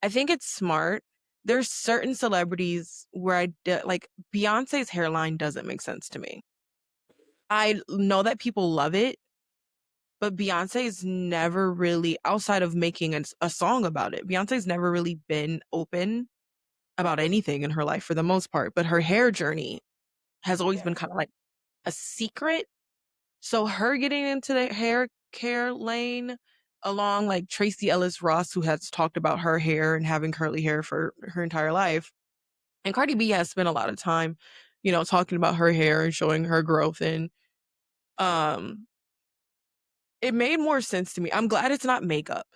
I think it's smart. There's certain celebrities where like Beyonce's hairline doesn't make sense to me. I know that people love it, but Beyonce's never really, outside of making a song about it, Beyonce's never really been open about anything in her life for the most part. But her hair journey has always Yeah. been kind of like a secret. So her getting into the hair care lane along like Tracy Ellis Ross, who has talked about her hair and having curly hair for her entire life. And Cardi B has spent a lot of time, talking about her hair and showing her growth. And um it made more sense to me. I'm glad it's not makeup.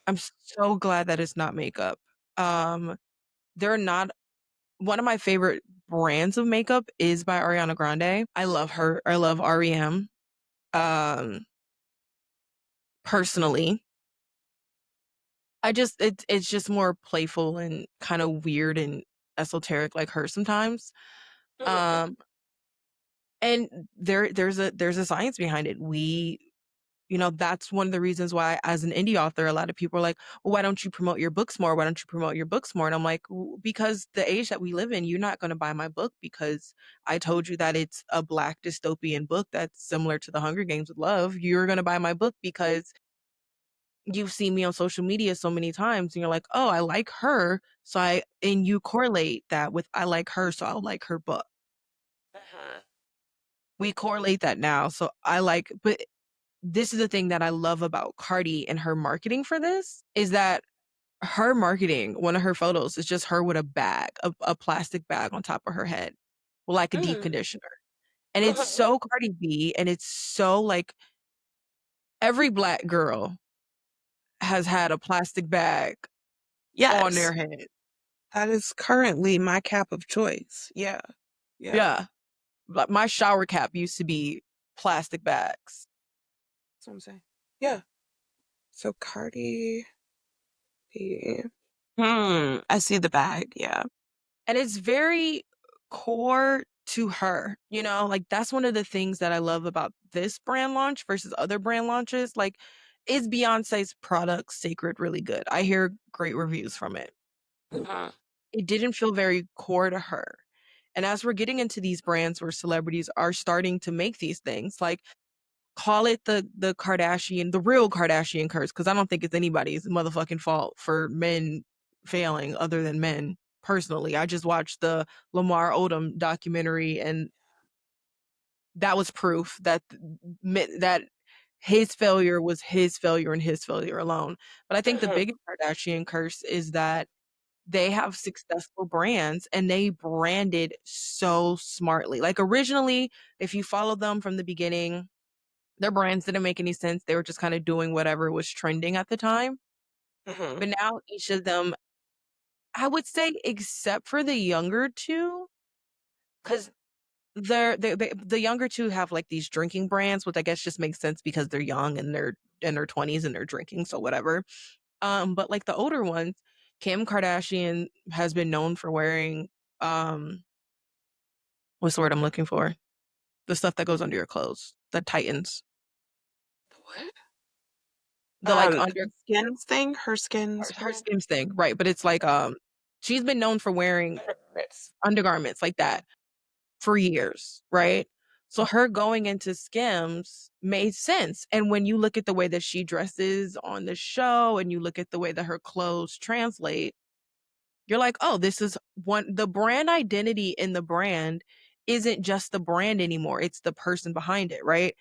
I'm so glad that it's not makeup. Um, they're not one of my favorite brands of makeup is by Ariana Grande. I love her. I love REM. Um, personally, it's just more playful and kind of weird and esoteric like her sometimes. Um, and there's a science behind it. That's one of the reasons why, as an indie author, a lot of people are like, well, why don't you promote your books more? Why don't you promote your books more? And I'm like, Because the age that we live in, you're not going to buy my book because I told you that it's a Black dystopian book that's similar to The Hunger Games with Love. You're going to buy my book because you've seen me on social media so many times and you're like, oh, I like her. And you correlate that with I like her, so I'll like her book. Uh-huh. We correlate that now. But this is the thing that I love about Cardi and her marketing for this is that her marketing, one of her photos is just her with a bag, a plastic bag on top of her head, with like a deep Mm. conditioner. And it's so Cardi B, and it's so like every Black girl has had a plastic bag on Yes. their head. That is currently my cap of choice. Yeah. Yeah. Yeah. Like my shower cap used to be plastic bags. That's what I'm saying. Yeah. So Cardi B. I see the bag. Yeah. And it's very core to her, like that's one of the things that I love about this brand launch versus other brand launches. Like, is Beyonce's product Sacred really good? I hear great reviews from it. Uh-huh. It didn't feel very core to her. And as we're getting into these brands where celebrities are starting to make these things, like call it the Kardashian, the real Kardashian curse, because I don't think it's anybody's motherfucking fault for men failing other than men. Personally, I just watched the Lamar Odom documentary, and that was proof that that his failure was his failure and his failure alone. But I think the Mhm. biggest Kardashian curse is that they have successful brands and they branded so smartly. Like originally, if you follow them from the beginning, their brands didn't make any sense. They were just kind of doing whatever was trending at the time. Mhm. But now each of them, I would say, except for the younger two, because the younger two have like these drinking brands, which I guess just makes sense because they're young and they're in their 20s and they're drinking, so whatever. But like the older ones, Kim Kardashian has been known for wearing um what's the word I'm looking for? The stuff that goes under your clothes, that tightens. What? The like The skins thing, her skins her brand. Skims thing, right? But it's like she's been known for wearing Yes. undergarments like that for years, right? So her going into Skims made sense. And when you look at the way that she dresses on the show and you look at the way that her clothes translate, you're like, oh, this is one, the brand identity in the brand isn't just the brand anymore. It's the person behind it, right?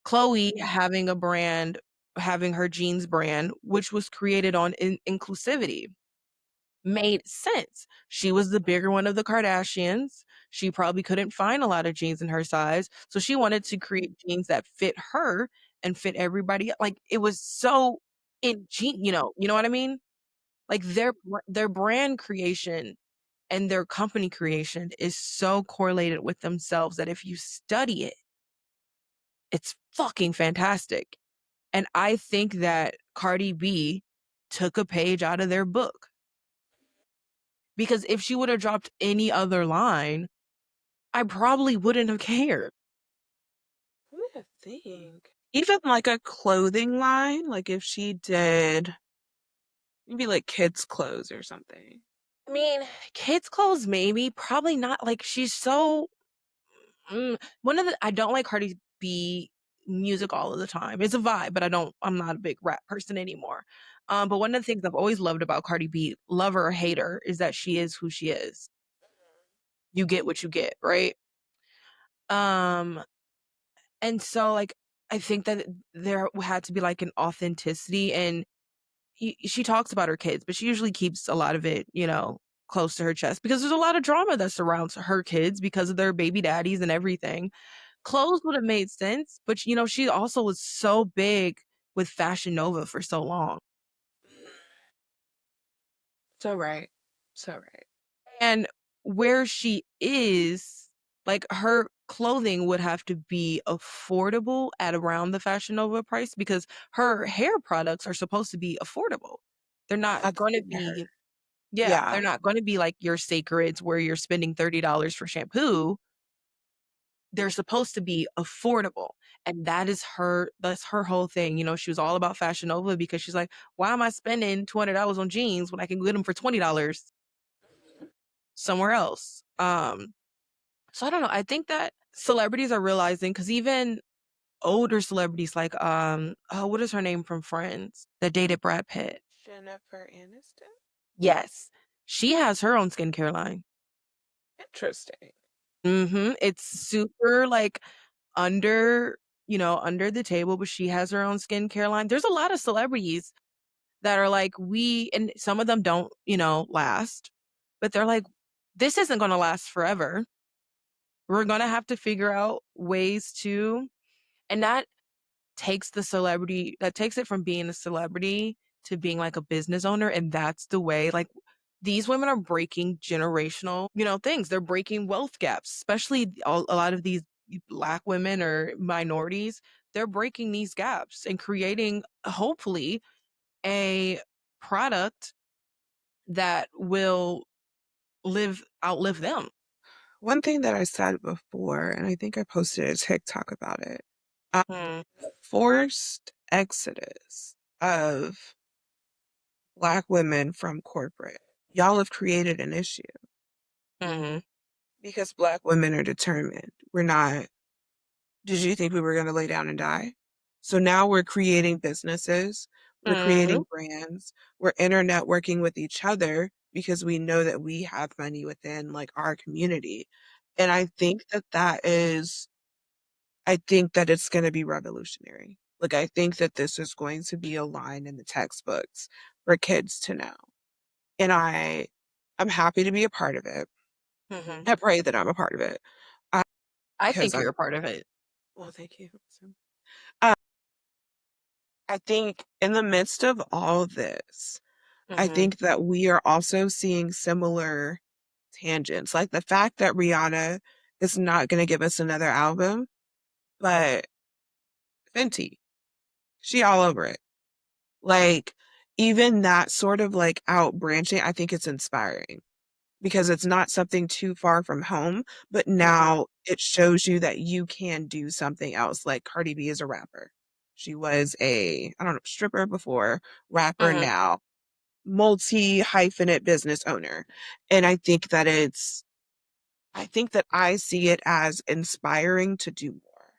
Chloe having a brand, having her jeans brand, which was created on inclusivity, made sense. She was the bigger one of the Kardashians. She probably couldn't find a lot of jeans in her size. So she wanted to create jeans that fit her and fit everybody. Like it was so you know what I mean? Like their brand creation and their company creation is so correlated with themselves that if you study it, it's fucking fantastic. And I think that Cardi B took a page out of their book because if she would have dropped any other line, I probably wouldn't have cared. Let me think. Even like a clothing line, like if she did maybe like kids' clothes or something. I mean, kids' clothes, maybe, probably not. Like, she's so. One of the, I don't like Cardi B music all of the time. It's a vibe, but I'm not a big rap person anymore. But one of the things I've always loved about Cardi B, love her or hate her, is that she is who she is. You get what you get, right? Um, and so like I think that there had to be like an authenticity, and she talks about her kids, but she usually keeps a lot of it, close to her chest because there's a lot of drama that surrounds her kids because of their baby daddies and everything. Clothes would have made sense, but she also was so big with Fashion Nova for so long. So right. So right. And where she is, like her clothing would have to be affordable at around the Fashion Nova price because her hair products are supposed to be affordable. They're not I've going to seen her. be, yeah, they're Yeah. not going to be like your Sacreds where you're spending $30 for shampoo. They're supposed to be affordable. And that's her whole thing. She was all about Fashion Nova because she's like, why am I spending $200 on jeans when I can get them for $20 somewhere else? So I don't know. I think that celebrities are realizing because even older celebrities like oh, what is her name from Friends that dated Brad Pitt? Jennifer Aniston? Yes. She has her own skincare line. Interesting. It's super like under, under the table, but she has her own skincare line. There's a lot of celebrities that are like, and some of them don't, last, but they're like, this isn't going to last forever. We're going to have to figure out ways to, and that takes it from being a celebrity to being like a business owner. And that's the way, like, these women are breaking generational, things. They're breaking wealth gaps, especially a lot of these Black women or minorities. They're breaking these gaps and creating, hopefully, a product that will outlive them. One thing that I said before, and I think I posted a TikTok about it, Mm, forced exodus of Black women from corporate. Y'all have created an issue mhm. because Black women are determined. We're not. Did you think we were going to lay down and die? So now we're creating businesses, we're Mhm. creating brands, we're internetworking with each other because we know that we have money within like our community. And I think that it's going to be revolutionary. Like, I think that this is going to be a line in the textbooks for kids to know. And I'm happy to be a part of it. Mhm. I pray that I'm a part of it. I, I because think I, you're a part of it. well, thank you. Uh, I think in the midst of all this, I Mhm. think that we are also seeing similar tangents. Like the fact that Rihanna is not going to give us another album, but Fenty, she all over it. Like, even that sort of like out branching, I think it's inspiring because it's not something too far from home, but Mhm. now it shows you that you can do something else. Like Cardi B is a rapper. She was I don't know, stripper before, rapper Mhm. now, multi hyphenate business owner. And I think that I see it as inspiring to do more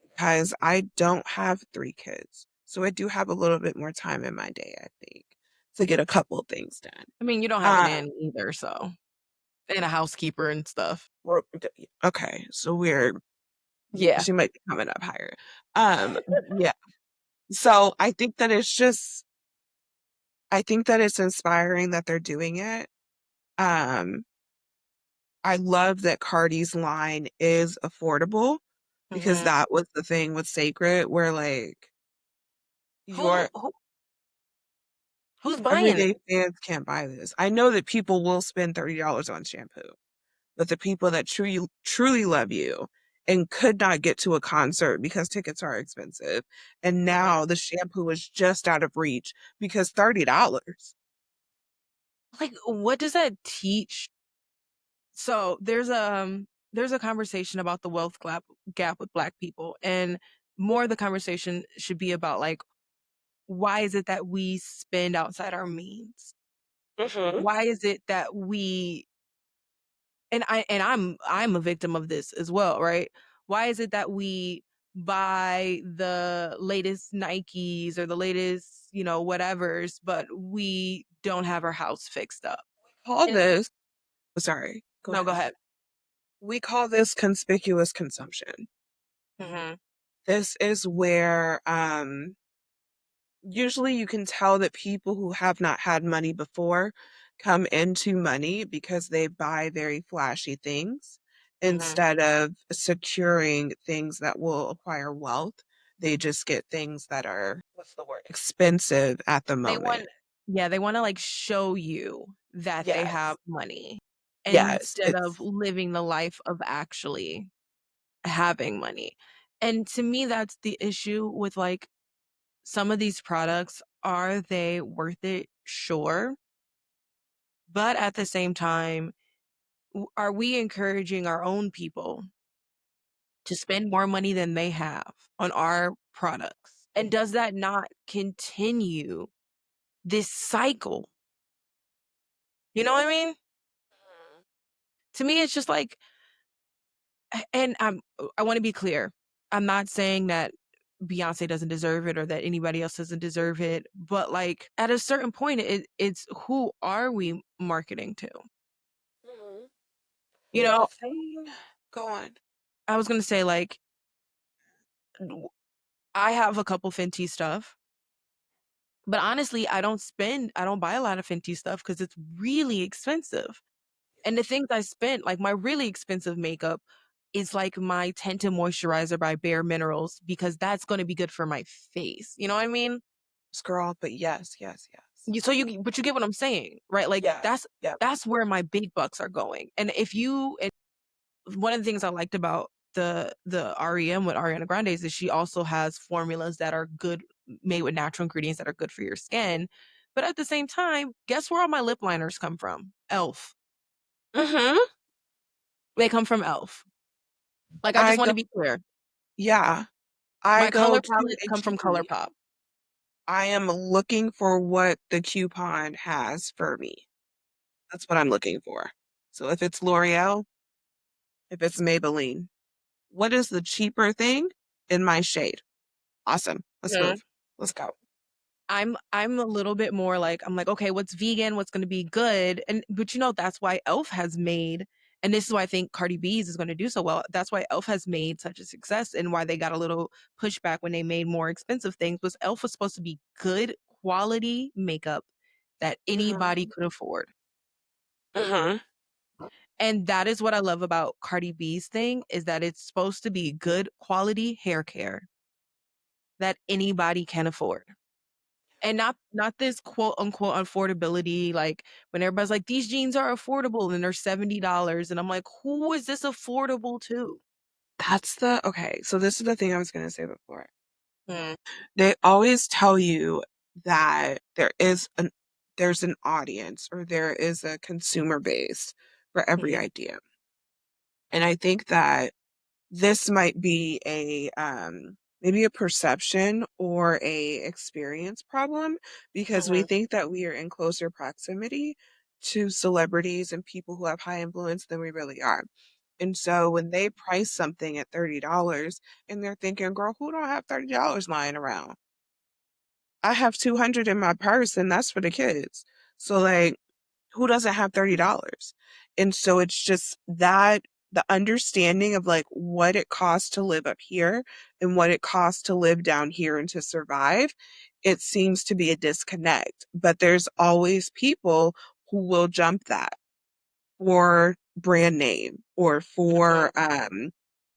because I don't have three kids. So I do have a little bit more time in my day, I think, to get a couple of things done. I mean, you don't have a Uh, nanny either, so and a housekeeper and stuff. okay, so Yeah. she might be coming up higher. Um, yeah. So I think that it's inspiring that they're doing it. Um, I love that Cardi's line is affordable because Mhm. that was the thing with Sacred where like Who your who who's buying everyday it? fans can't buy this. I know that people will spend $30 on shampoo, but the people that truly love you and could not get to a concert because tickets are expensive, and Mhm. now the shampoo is just out of reach because $30. Like, what does that teach? So there's a conversation about the wealth gap with Black people, and more of the conversation should be about like why is it that we spend outside our means? Hmm. Why is it that we I'm a victim of this as well, right? Why is it that we buy the latest Nikes or the latest, whatevers, but we don't have our house fixed up? Call And this, sorry, go no, go ahead. ahead. We call this conspicuous consumption. Mhm. This is where usually you can tell that people who have not had money before come into money because they buy very flashy things Mhm. instead of securing things that will acquire wealth. They just get things that are, what's the word, expensive at the They moment. want Yeah, they wanna, like, show you that they have Yes. money Yes. instead of living the life of actually having money. And to me, that's the issue with, like, some of these products. Are they worth it? Sure. But at the same time, are we encouraging our own people to spend more money than they have on our products? And does that not continue this cycle? You know what I mean? To me, it's just like, and I want to be clear. I'm not saying that Beyonce doesn't deserve it or that anybody else doesn't deserve it, but like at a certain point, it's who are we marketing to? Mhm. You The know, thing, go on. I was gonna say like w- I have a couple Fenty stuff, but honestly, I don't buy a lot of Fenty stuff because it's really expensive. And the things I spent, like my really expensive makeup, is like my tinted moisturizer by Bare Minerals because that's going to be good for my face. You know what I mean? Girl, but yes, yes, yes. But you get what I'm saying, right? Like Yes. Yep. that's where my big bucks are going. And one of the things I liked about the REM with Ariana Grande is she also has formulas that are good, made with natural ingredients that are good for your skin. But at the same time, guess where all my lip liners come from? Elf. Hmm. They come from Elf. Like I I just want go, to be clear. yeah, I My go color to palettes come from HEB. ColourPop. I am looking for what the coupon has for me. That's what I'm looking for. So if it's L'Oreal, if it's Maybelline, What is the cheaper thing in my shade? Awesome. Let's Mhm. move. Let's go. I'm a little bit more like, I'm like, "Okay, what's vegan? What's gonna be good?" And but, that's why Elf has made, and this is why I think Cardi B's is gonna do so well. That's why Elf has made such a success and why they got a little pushback when they made more expensive things, was Elf was supposed to be good quality makeup that Mhm. anybody could afford. Mhm. And that is what I love about Cardi B's thing, is that it's supposed to be good quality hair care that anybody can afford. And not this quote unquote affordability, like when everybody's like, these jeans are affordable and they're $70. And I'm like, who is this affordable to? That's the okay, so this is the thing I was gonna say before. Mm, They always tell you that there's an audience or there is a consumer base for every mhm, idea. And I think that this might be a maybe a perception or a experience problem because we mhm, think that we are in closer proximity to celebrities and people who have high influence than we really are. And so when they price something at $30 and they're thinking, girl, who don't have $30 lying around? I have 200 in my purse and that's for the kids. So like who doesn't have $30? And so it's just that the understanding of like what it costs to live up here and what it costs to live down here and to survive, it seems to be a disconnect. But there's always people who will jump that for brand name or mhm, for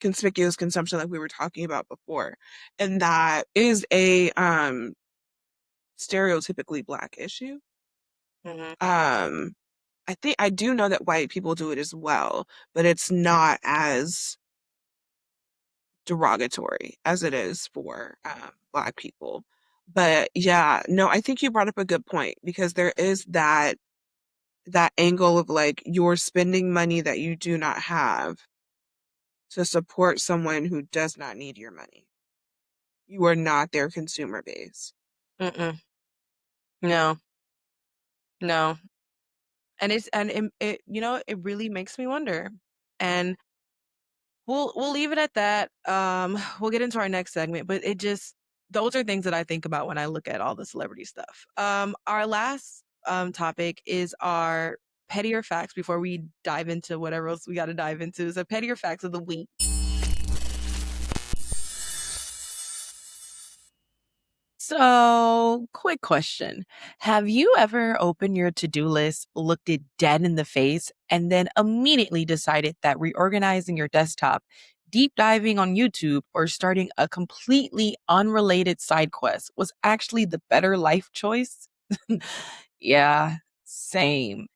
conspicuous consumption like we were talking about before. And that is a stereotypically black issue. mhm, Um I think I do know that white people do it as well, but it's not as derogatory as it is for black people. But yeah, no, I think you brought up a good point because there is that angle of like you're spending money that you do not have to support someone who does not need your money. You are not their consumer base. mm-mm. No, no. And it really makes me wonder. And we'll leave it at that. We'll get into our next segment, but it just those are things that I think about when I look at all the celebrity stuff. Our last topic is our pettier facts before we dive into whatever else we got to dive into. So pettier facts of the week. So, quick question. Have you ever opened your to do list, looked it dead in the face, and then immediately decided that reorganizing your desktop, deep diving on YouTube, or starting a completely unrelated side quest was actually the better life choice? Yeah, same.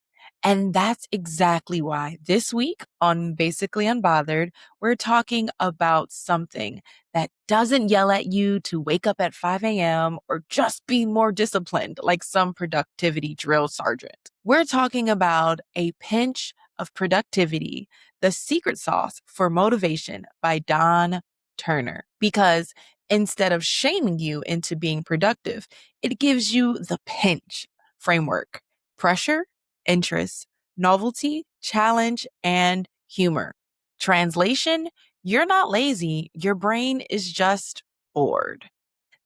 And that's exactly why this week on Basically Unbothered, we're talking about something that doesn't yell at you to wake up at 5 a.m. or just be more disciplined like some productivity drill sergeant. We're talking about A Pinch of Productivity, the secret sauce for motivation by Don Turner. Because instead of shaming you into being productive, it gives you the pinch framework: pressure, interest, novelty, challenge, and humor. Translation: you're not lazy, your brain is just bored.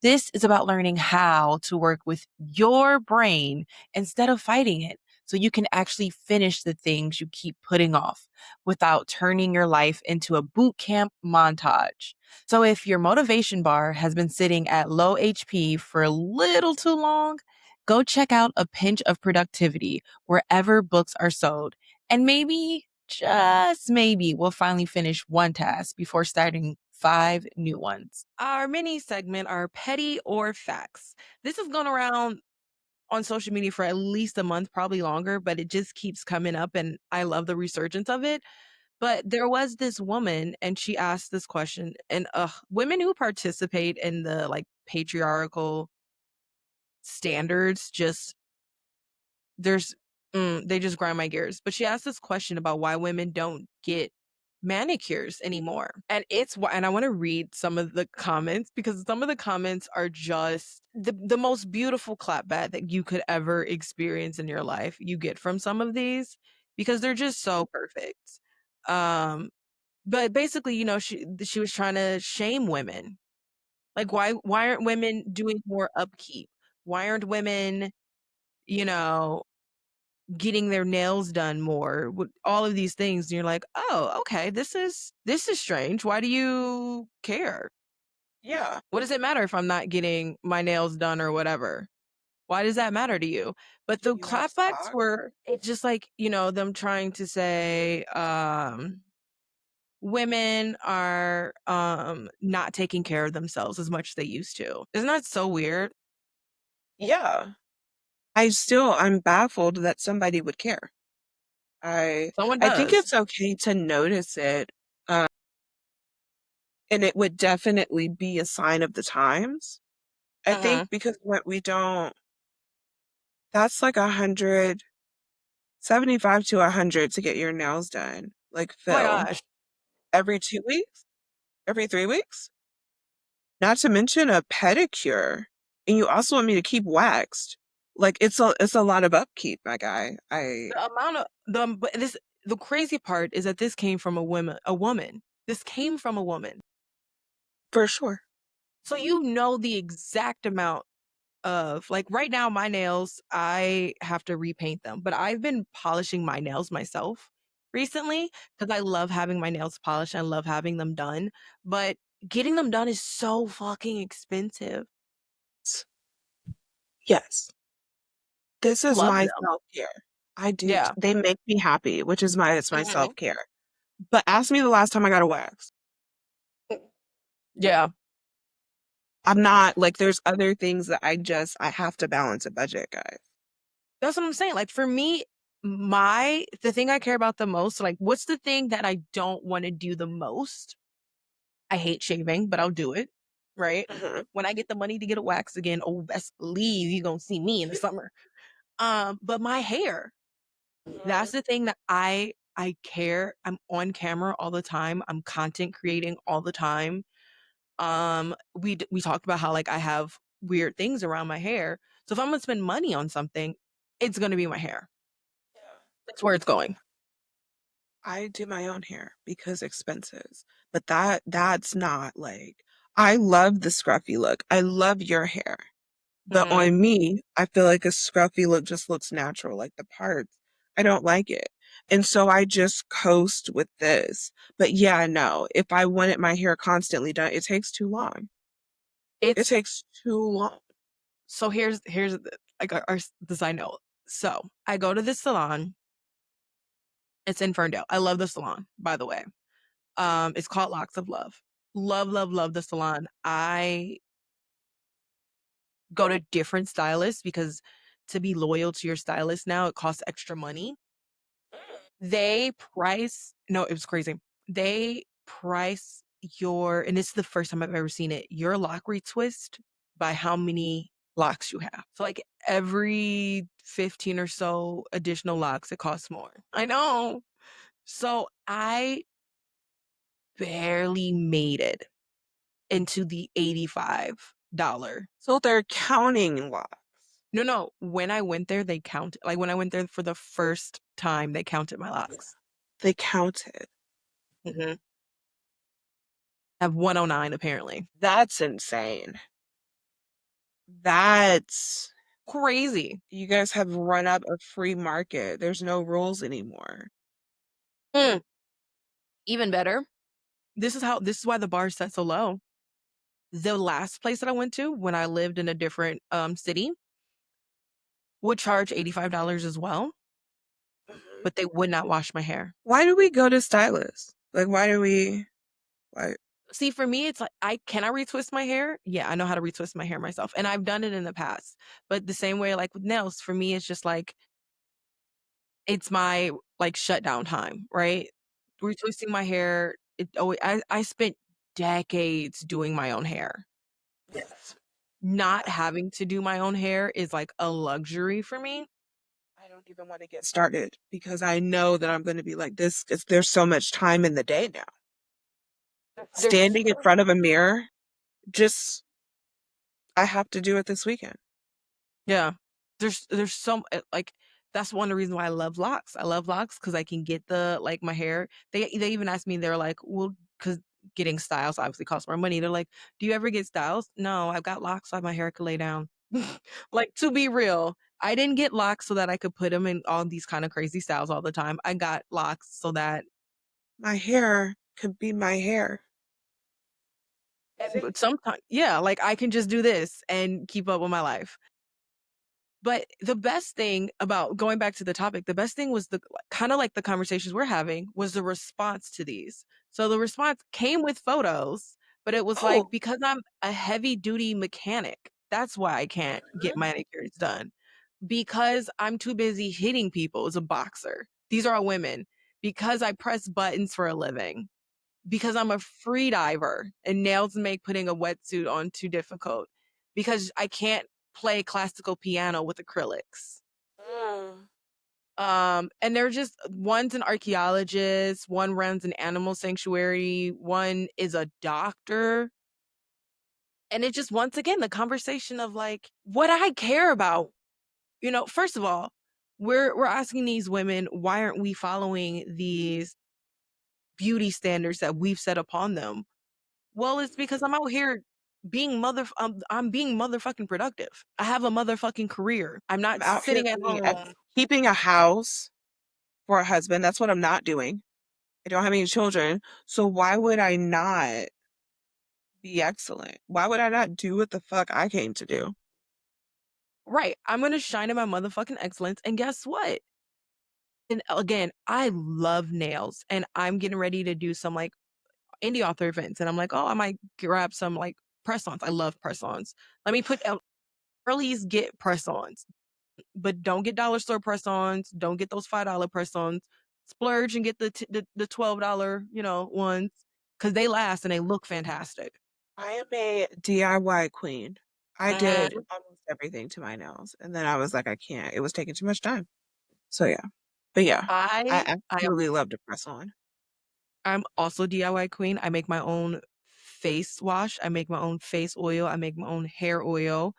This is about learning how to work with your brain instead of fighting it so you can actually finish the things you keep putting off without turning your life into a boot camp montage. So, if your motivation bar has been sitting at low HP for a little too long, go check out A Pinch of Productivity wherever books are sold. And maybe, just maybe, we'll finally finish one task before starting 5 new ones. Our mini segment are petty or facts. This has gone around on social media for at least a month, probably longer, but it just keeps coming up and I love the resurgence of it. But there was this woman and she asked this question, and women who participate in the like patriarchal standards just there's they just grind my gears. But she asked this question about why women don't get manicures anymore. And it's why, and I want to read some of the comments because some of the comments are just the most beautiful clapback that you could ever experience in your life. You get from some of these because they're just so perfect. Um But basically, she was trying to shame women. Like, why aren't women doing more upkeep? Why aren't women, you know, getting their nails done more? All of these things, and you're like, oh, okay, this is strange. Why do you care? Yeah. What does it matter if I'm not getting my nails done or whatever? Why does that matter to you? But Do the you have clapbacks socks? were it's just like, them trying to say, women are not taking care of themselves as much as they used to. Isn't that so weird? Yeah. I'm baffled that somebody would care. I Someone I think does. it's okay to notice it, uh, and it would definitely be a sign of the times. I think Mhm. because what we don't that's like 175 to 100 to get your nails done. Like, Oh my Phil, gosh. every 2 weeks? Every 3 weeks? Not to mention a pedicure, and you also want me to keep waxed. Like, it's a lot of upkeep, my guy. I The amount of the crazy part is that this came from a woman. This came from a woman. For sure. So you know the exact amount of like right now my nails, I have to repaint them, but I've been polishing my nails myself recently because I love having my nails polished. I love having them done, but getting them done is so fucking expensive. Yes. This is Love my them. self-care. I do t Yeah. they make me happy, which is it's my Mhm. self-care. But ask me the last time I got a wax. Yeah. I'm not like, there's other things that I have to balance a budget, guys. That's what I'm saying. Like for me, the thing I care about the most, like what's the thing that I don't want to do the most? I hate shaving, but I'll do it. Right? Mhm. When I get the money to get a wax again, oh best believe you're gonna see me in the summer. But my hair, that's Mhm. the thing that I care. I'm on camera all the time. I'm content creating all the time. We talked about how like I have weird things around my hair. So if I'm gonna spend money on something, it's gonna be my hair. Yeah. That's where it's going. I do my own hair because expenses, but that's not like I love the scruffy look. I love your hair. But Mhm. on me, I feel like a scruffy look just looks natural, like the parts. I don't like it. And so I just coast with this. But yeah, no, if I wanted my hair constantly done, it takes too long. It It's takes too long. so here's like the side note. So I go to this salon. It's in Ferndale. I love the salon, by the way. It's called Locks of Love. Love, love, love the salon. I go to different stylists because to be loyal to your stylist now, it costs extra money. They price no, it was crazy. They price and this is the first time I've ever seen it, your lock retwist by how many locks you have. So like every 15 or so additional locks, it costs more. I know. So I barely made it into the $85. So they're counting locks. No, no. When I went there, they counted. Like when I went there for the first time, they counted my locks. They counted. Mhm. I have 109 apparently. That's insane. That's Crazy. You guys have run up a free market. There's no rules anymore. Mm. Even better. This is why the bar is set so low. The last place that I went to when I lived in a different city would charge $85 as well, Mhm. but they would not wash my hair. Why do we go to stylists? Like, why? See, for me, it's like I retwist my hair? Yeah, I know how to retwist my hair myself. And I've done it in the past. But the same way like with nails, for me, it's just like it's my like shutdown time, right? Retwisting my hair, I spent decades doing my own hair. Yes. Not having to do my own hair is like a luxury for me. I don't even want to get started because I know that I'm going to be like this because there's so much time in the day now. There's Standing in front of a mirror, just, I have to do it this weekend. yeah. There's like That's one of the reasons why I love locks. I love locks because I can get the like, my hair they even asked me, they're like, "Well," 'cause getting styles obviously costs more money. They're like, "Do you ever get styles?" "No, I've got locks so my hair could lay down." Like, to be real, I didn't get locks so that I could put them in all these kinda crazy styles all the time. I got locks so that My hair could be my hair. but sometimes yeah, like, I can just do this and keep up with my life. But the best thing about going back to the topic, the best thing was the kinda like the conversations we're having, was the response to these. So the response came with photos, but it was like, Oh, because I'm a heavy duty mechanic, that's why I can't get mhm. manicures done. Because I'm too busy hitting people as a boxer. These are all women. Because I press buttons for a living. Because I'm a free diver and nails make putting a wetsuit on too difficult. Because I can't play classical piano with acrylics. Mm. And they're just one's an archaeologist, one runs an animal sanctuary, one is a doctor. And it just once again the conversation of like what I care about. You know, first of all, we're asking these women, why aren't we following these beauty standards that we've set upon them? Well, it's because I'm out here being I'm being motherfucking productive. I have a motherfucking career. I'm I'm not out here sitting at home. keeping a house for a husband. That's what I'm not doing. I don't have any children. So why would I not be excellent? Why would I not do what the fuck I came to do? Right. I'm gonna shine in my motherfucking excellence. And guess what? And again, I love nails and I'm getting ready to do some like indie author events. And I'm like, oh, I might grab some like press-ons. I love press-ons. Let me put girlies get press-ons. But don't get dollar store press-ons, don't get those $5 press-ons. Splurge and get the $12, ones because they last and they look fantastic. I am a DIY queen. I did Mhm. almost everything to my nails, and then I was like, I can't. It was taking too much time. So yeah. But yeah, I I am absolutely love to press on. I'm also DIY queen. I make my own face wash, I make my own face oil, I make my own hair oil.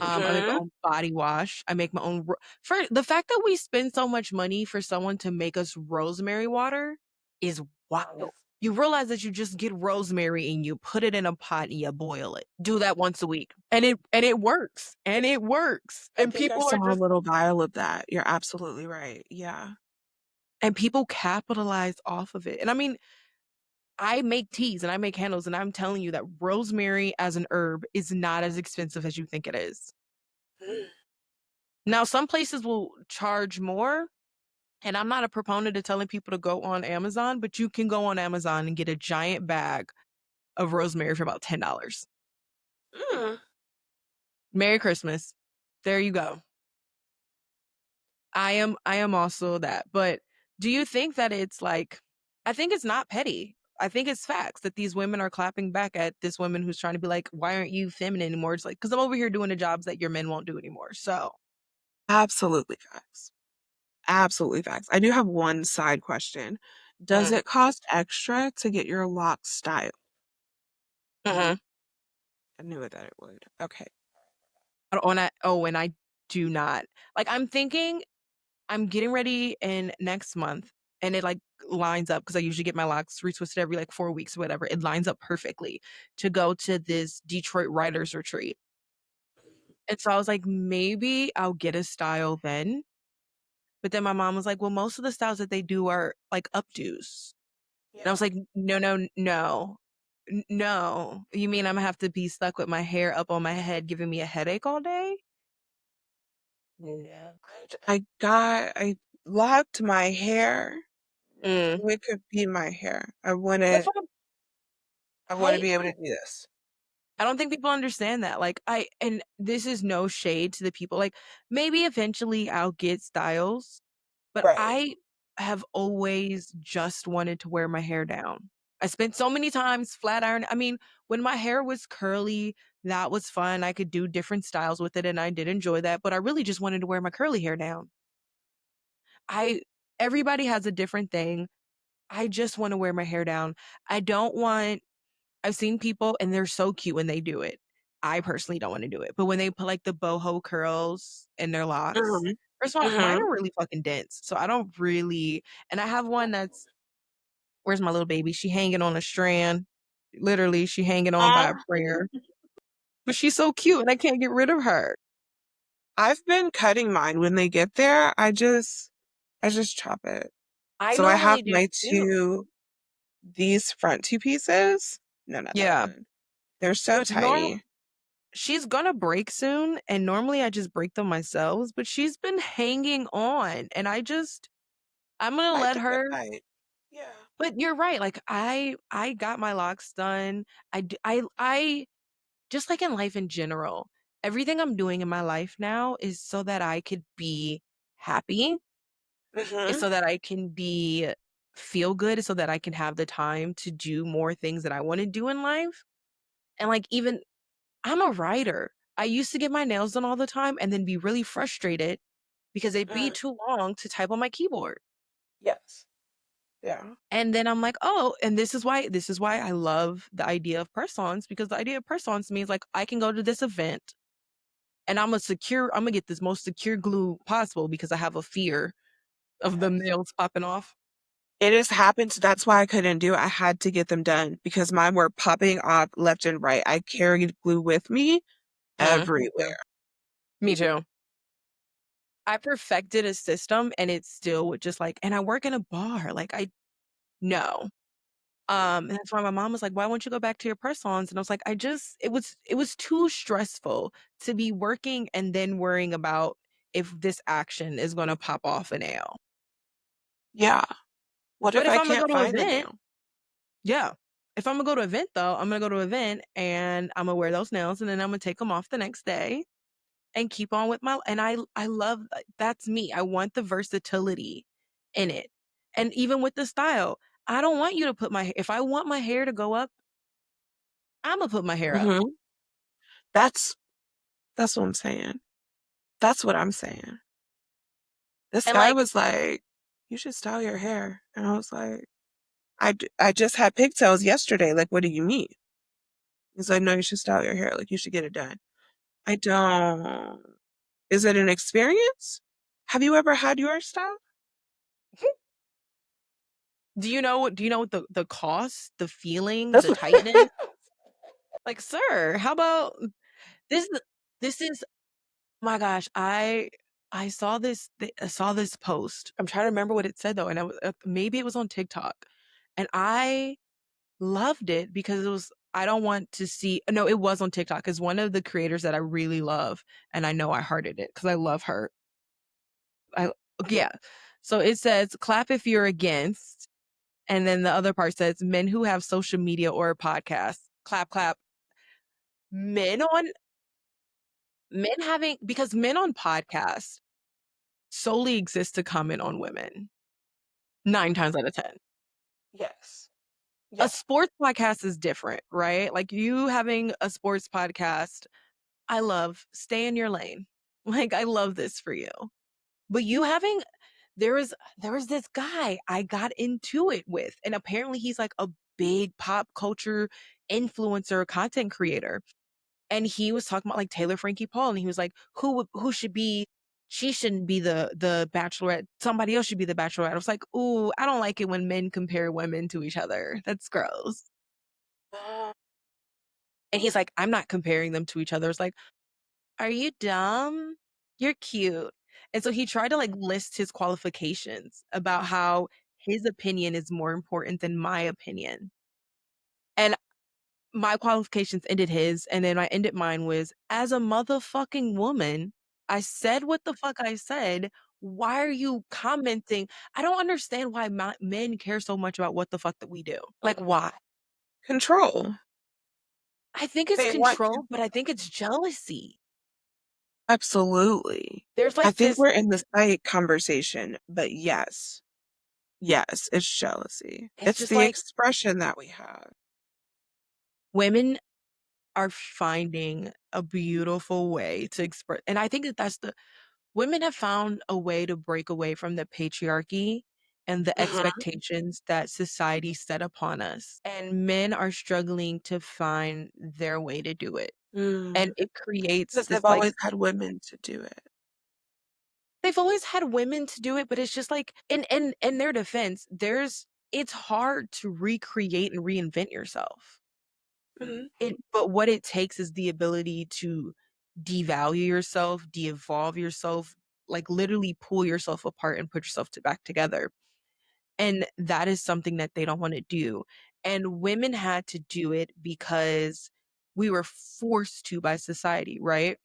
I make my Mhm. own body wash. I make my own for the fact that we spend so much money for someone to make us rosemary water is wild. You realize that you just get rosemary and you put it in a pot and you boil it. Do that once a week. And it works. And it works. I And think I people are saw a just little vial of that. You're absolutely right. Yeah. and people capitalize off of it. And I mean, I make teas and I make candles and I'm telling you that rosemary as an herb is not as expensive as you think it is. Mm. Now, some places will charge more. And I'm not a proponent of telling people to go on Amazon, but you can go on Amazon and get a giant bag of rosemary for about $10. Mm. Merry Christmas. There you go. I am also that. But do you think that it's like I think it's not petty. I think it's facts that these women are clapping back at this woman who's trying to be like, why aren't you feminine anymore? It's like, because I'm over here doing the jobs that your men won't do anymore. So, Absolutely facts. Absolutely facts. I do have one side question. Does mm, it cost extra to get your locks styled? mhm. I knew it that it would. Okay. And I do not. Like, I'm thinking I'm getting ready in next month and it like lines up because I usually get my locks retwisted every like 4 weeks or whatever. It lines up perfectly to go to this Detroit writers retreat. And so I was like, maybe I'll get a style then. But then my mom was like, well, most of the styles that they do are like updos. And I Yeah. was like, no, no, no. No. You mean I'm gonna have to be stuck with my hair up on my head giving me a headache all day? Yeah. I locked my hair Mm. so it could be my hair. That's what I want to I be able to do this. I don't think people understand that. Like, and this is no shade to the people. Like, maybe eventually I'll get styles, but Right. I have always just wanted to wear my hair down. I spent so many times flat iron. I mean, when my hair was curly, that was fun. I could do different styles with it and I did enjoy that, but I really just wanted to wear my curly hair down. I Everybody has a different thing. I just want to wear my hair down. I don't want I've seen people and they're so cute when they do it. I personally don't wanna do it, but when they put, like, the boho curls in their locks, Mhm. First of all, mine Mhm. are really fucking dense, so I don't really and I have one that's where's my little baby? She hanging on a strand. Literally, she hanging on by a Aw. prayer. But she's so cute and I can't get rid of her. I've been cutting mine when they get there, I just chop it. I So I have normally do my too. these front 2 pieces. No, not that Yeah. one. They're so But normal tiny. she's gonna break soon, and normally I just break them myself, but she's been hanging on, and I'm gonna Bite let the good her bite. Yeah. but you're right, like, I got my locks done. I just like in life in general, everything I'm doing in my life now is so that I could be happy, it's Mhm. so that I can be feel good, it's so that I can have the time to do more things that I wanna do in life, and, like, even I'm a writer. I used to get my nails done all the time and then be really frustrated because it'd be Mm. too long to type on my keyboard. Yes. Yeah. And then I'm like, "Oh," and this is why I love the idea of press-ons because the idea of press-ons means, like, I can go to this event and Imma get this most secure glue possible because I have a fear of the Yes. nails popping off. It has happened, so that's why I couldn't do it. I had to get them done because mine were popping off left and right. I carried glue with me Me too. everywhere. Me too. I perfected a system and it still would just, like and I work in a bar, like, I no. And that's why my mom was like, "Why won't you go back to your press-ons?" And I was like, "I just it was too stressful to be working and then worrying about if this action is gonna pop off a nail." Yeah. What But if if I Imma go can't to an find the event nail? yeah. If Imma go to an event, though, I'm gonna go to an event and Imma wear those nails, and then Imma take them off the next day and keep on with my and I love that's me. I want the versatility in it. And even with the style, I don't want you to put my if I want my hair to go up, Imma put my hair up. Mhm. That's that's what I'm saying. That's what I'm saying. This And, guy like was like, "You should style your hair." And I was like, I just had pigtails yesterday. Like, what do you mean?" He's like, "No, you should style your hair. Like, you should get it done." I don't. Is it an experience? Have you ever had yours styled? do you know what the cost, the feeling, That's the what tightness? Like, "Sir, how about this is this is" my gosh, I saw this post. I'm trying to remember what it said though, and maybe it was on TikTok, and I loved it because it was I don't want to see no, it was on TikTok. It's one of the creators that I really love, and I know I hearted it because I love her. I yeah. So it says, "Clap if you're against," and then the other part says, "Men who have social media or a podcast." Clap, clap. Men on men having because men on podcasts solely exist to comment on women 9 times out of 10. Yes. A Yeah. sports podcast is different, right? Like, you having a sports podcast, I love stay in your lane. Like, I love this for you. But you having there was this guy I got into it with, and apparently he's like a big pop culture influencer, content creator. And he was talking about, like, Taylor Frankie Paul, and he was like, "Who should be she shouldn't be the bachelorette, somebody else should be the bachelorette." I was like, "Ooh, I don't like it when men compare women to each other. That's gross." Uh, And he's like, "I'm not comparing them to each other." It's like, "Are you dumb? You're cute." And so he tried to, like, list his qualifications about how his opinion is more important than my opinion. And my qualifications ended his, and then I ended mine was, "As a motherfucking woman, I said what the fuck I said. Why are you commenting?" I don't understand why men care so much about what the fuck that we do. Like, why? Control. I think it's They want to. control, but I think it's jealousy. Absolutely. There's, I like, think this we're in the site conversation, but yes. Yes, it's jealousy. it's It's just the like expression that we have. women are finding a beautiful way to express and I think that that's the women have found a way to break away from the patriarchy and the Mhm. expectations that society set upon us. And men are struggling to find their way to do it. And Mm. it creates Because they've this like always had women to do it. they've always had women to do it, but it's just like in their defense, it's hard to recreate and reinvent yourself. Mhm. But what it takes is the ability to devalue yourself, de-evolve yourself, like literally pull yourself apart and put yourself back together. And that is something that they don't want to do. And women had to do it because we were forced to by society, right?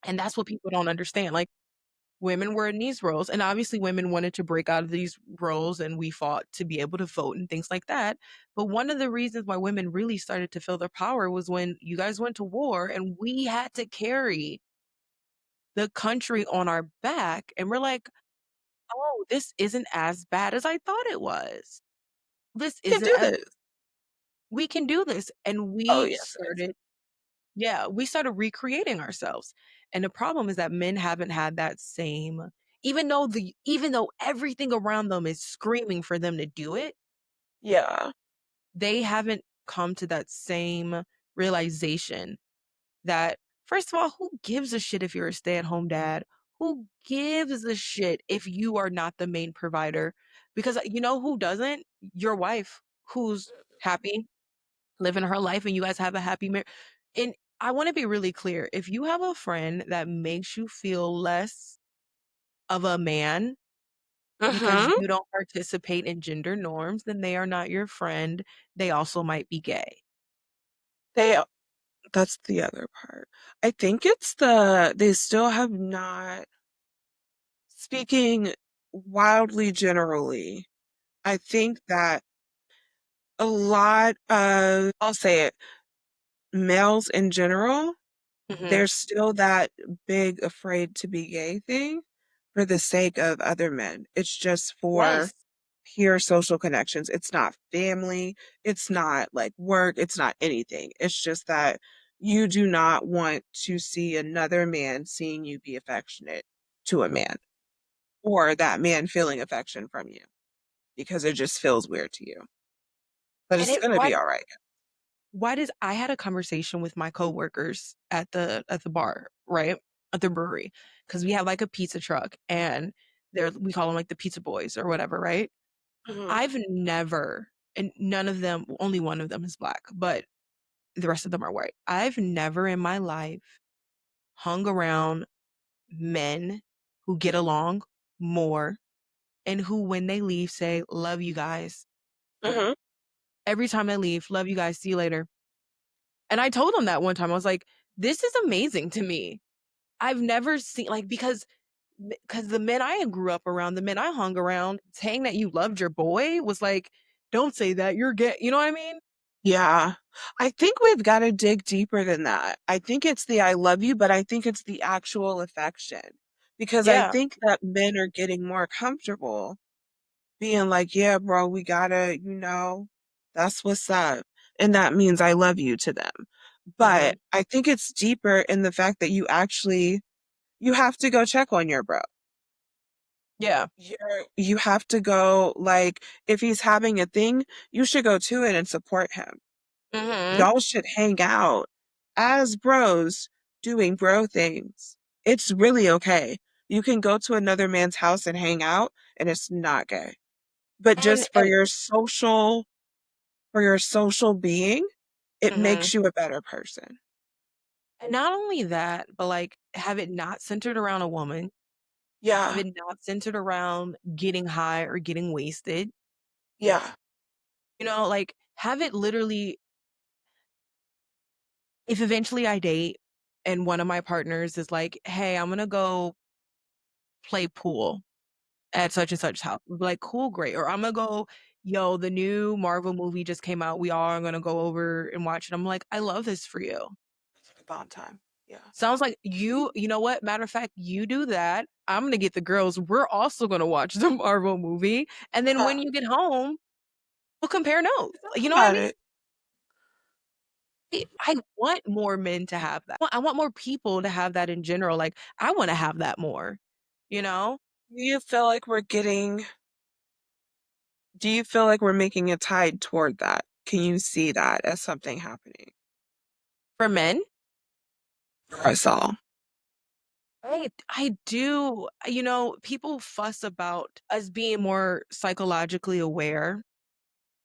And that's what people don't understand. Like women were in these roles, and obviously women wanted to break out of these roles, and we fought to be able to vote and things like that. But one of the reasons why women really started to feel their power was when you guys went to war and we had to carry the country on our back. And we're like, oh, this isn't as bad as I thought it was. This You can isn't do as this. we can do this. And Oh, we yes, yes. started, yeah, we started recreating ourselves. And the problem is that men haven't had that same, even though everything around them is screaming for them to do it, Yeah. they haven't come to that same realization that, first of all, who gives a shit if you're a stay-at-home dad? Who gives a shit if you are not the main provider? Because you know who doesn't? Your wife, who's happy, living her life, and you guys have a happy marriage. And I want to be really clear. If you have a friend that makes you feel less of a man because Mhm. you don't participate in gender norms, then they are not your friend. They also might be gay. They That's the other part. I think they still have not, speaking wildly generally, I think that a lot of, I'll say it, males in general, Hmm. there's still that big afraid to be gay thing for the sake of other men. It's just for Yes. pure social connections. It's not family. It's not like work. It's not anything. It's just that you do not want to see another man seeing you be affectionate to a man or that man feeling affection from you because it just feels weird to you. But And it's going to be all right. why does I had a conversation with my coworkers at the bar, right? At the brewery. Because we have like a pizza truck and we call them like the pizza boys or whatever, right? Mhm. I've never, and none of them, only one of them is black, but the rest of them are white. I've never in my life hung around men who get along more and who, when they leave, say, love you guys. Mhm. Every time they leave, love you guys, see you later. And I told them that one time. I was like, this is amazing to me. I've never seen like because the men I grew up around, the men I hung around, saying that you loved your boy was like, don't say that, you're gay. You know what I mean? Yeah. I think we've got to dig deeper than that. I think it's the I love you, but I think it's the actual affection. Because I Yeah. think that men are getting more comfortable being like, yeah, bro, we gotta, that's what's up. And that means I love you to them. Hmm. But I think it's deeper in the fact that you have to go check on your bro. Yeah. You have to go, like, if he's having a thing, you should go to it and support him. Hmm. Y'all should hang out as bros doing bro things. It's really okay. You can go to another man's house and hang out, and it's not gay. But And just for your social being, it mhm. makes you a better person. And not only that, but like have it not centered around a woman, have Yeah, it not centered around getting high or getting wasted. yeah. Like have it literally, if eventually I date and one of my partners is like, hey, I'm gonna go play pool at such and such house. We'll be like, cool, great. Or I'm gonna go, yo, the new Marvel movie just came out. We all are gonna go over and watch it. I'm like, I love this for you. It's like a bond time. Yeah. Sounds like you know what? Matter of fact, you do that. I'm gonna get the girls. We're also gonna watch the Marvel movie. And then Yeah. when you get home, we'll compare notes. Talk You know what I about mean? it. I want more men to have that. I want more people to have that in general. Like, I want to have that more, you know? Do you feel like do you feel like we're making a tide toward that? Can you see that as something happening For men, for us all? I do. People fuss about us being more psychologically aware,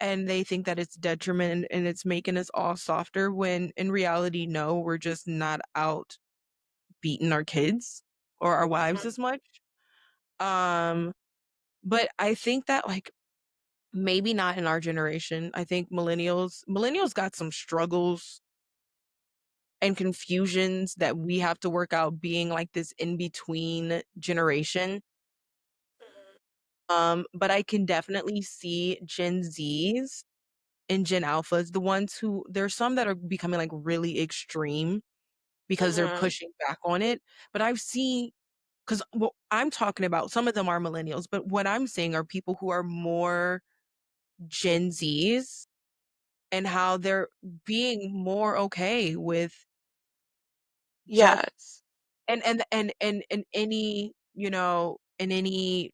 and they think that it's detriment and it's making us all softer when in reality, no, we're just not out beating our kids or our wives Mhm. as much. Um, but I think that like maybe not in our generation. I think millennials got some struggles and confusions that we have to work out being like this in between generation. But I can definitely see Gen Zs and Gen Alphas, the ones who there's some that are becoming like really extreme because they're Mhm. pushing back on it. But I've seen because what I'm talking about, some of them are millennials, but what I'm saying are people who are more Gen Zs and how they're being more okay with just Yes. and any in any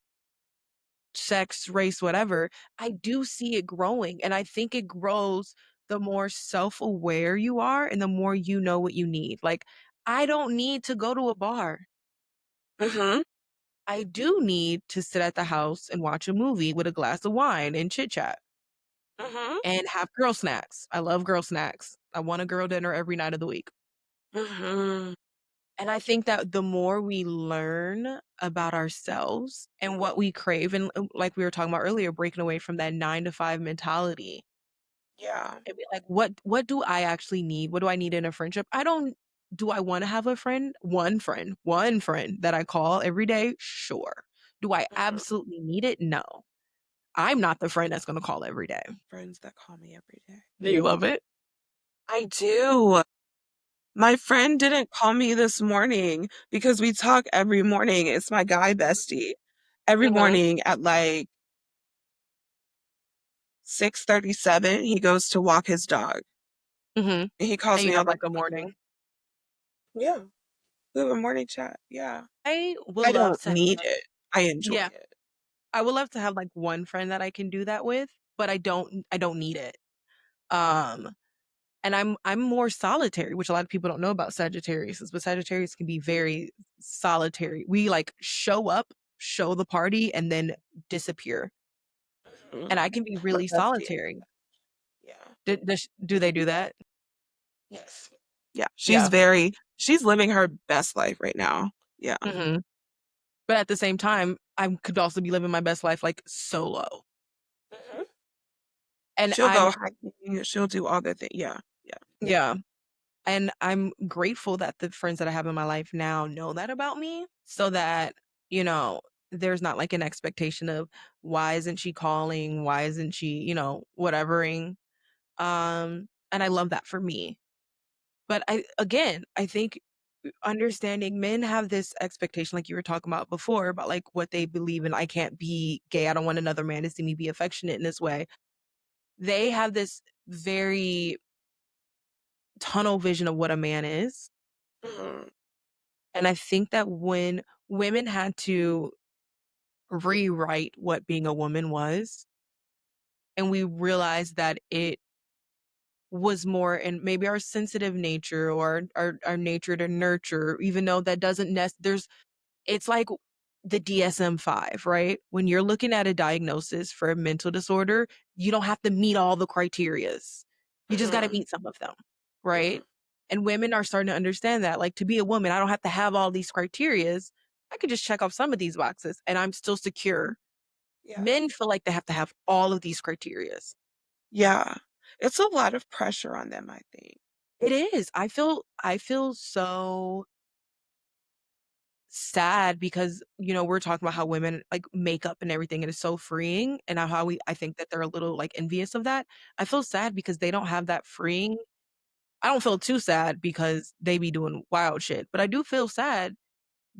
sex, race, whatever, I do see it growing. And I think it grows the more self aware you are and the more you know what you need. Like, I don't need to go to a bar. Mhm. I do need to sit at the house and watch a movie with a glass of wine and chit chat Mhm. and have girl snacks. I love girl snacks. I want a girl dinner every night of the week. Mhm. And I think that the more we learn about ourselves and what we crave, and like we were talking about earlier, breaking away from that 9 to 5 mentality Yeah. and be like, what do I actually need? What do I need in a friendship? I don't do I want to have a friend? One friend that I call every day? Sure. Do I Mhm. absolutely need it? No. I'm not the friend that's gonna call every day. Friends that call me every day. Do you love it? I do. My friend didn't call me this morning because we talk every morning. It's my guy bestie. Every Mhm. morning at like 6:37, he goes to walk his dog. Mhm. And he calls And you me have at like like a 1. morning. Yeah. We have a morning chat. Yeah. I would I love don't to need have it. I enjoy yeah. it. I would love to have like one friend that I can do that with, but I don't need it. Um and I'm more solitary, which a lot of people don't know about Sagittarius, is but Sagittarius can be very solitary. We like show up, show the party, and then disappear. Mhm. And I can be My really bestie. solitary. Yeah. Do they do that? Yes. Yeah. Yeah. She's living her best life right now. Yeah. Hmm. But at the same time, I could also be living my best life like solo. Mhm. And She'll go I'm hiking. She'll do all the things. Yeah. Yeah. yeah. And I'm grateful that the friends that I have in my life now know that about me so that, you know, there's not like an expectation of why isn't she calling? Why isn't she, whatevering? And I love that for me. But I think understanding men have this expectation, like you were talking about before, about like what they believe in. I can't be gay. I don't want another man to see me be affectionate in this way. They have this very tunnel vision of what a man is. Mhm. And I think that when women had to rewrite what being a woman was, and we realized that it was more in maybe our sensitive nature or our nature to nurture, even though that doesn't it's like the DSM-5, right? When you're looking at a diagnosis for a mental disorder, you don't have to meet all the criterias. You just got to Mhm. meet some of them, right? Mhm. And women are starting to understand that. Like to be a woman, I don't have to have all these criterias. I could just check off some of these boxes and I'm still secure. Yeah. Men feel like they have to have all of these criterias. Yeah. It's a lot of pressure on them, I think. It is. I feel so sad because, we're talking about how women like makeup and everything and it's so freeing and how I think that they're a little like envious of that. I feel sad because they don't have that freeing. I don't feel too sad because they be doing wild shit, but I do feel sad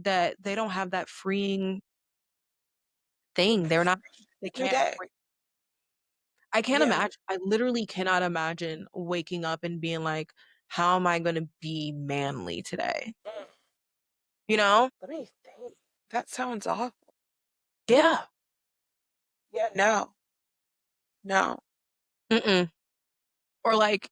that they don't have that freeing thing. Expression They every can't day. I can't Yeah. imagine. I literally cannot imagine waking up and being like, how am I going to be manly today? Mm. You know? Let me think. That sounds awful. Yeah. Yeah, no. No. Mm-mm. Or like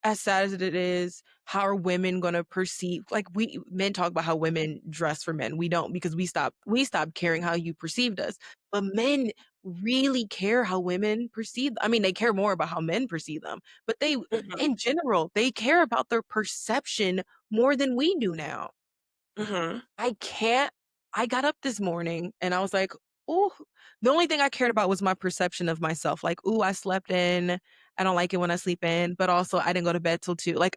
as sad as it is, how are women gonna perceive, like, we men talk about how women dress for men. We don't, because we stopped caring how you perceived us. But men really care how women perceive, I mean, they care more about how men perceive them, but they, Mhm, in general, they care about their perception more than we do now. mhm, I can't I got up this morning and I was like, "Ooh," the only thing I cared about was my perception of myself. Like, "Ooh, I slept in. I don't like it when I sleep in," but also I didn't go to bed till 2. Like,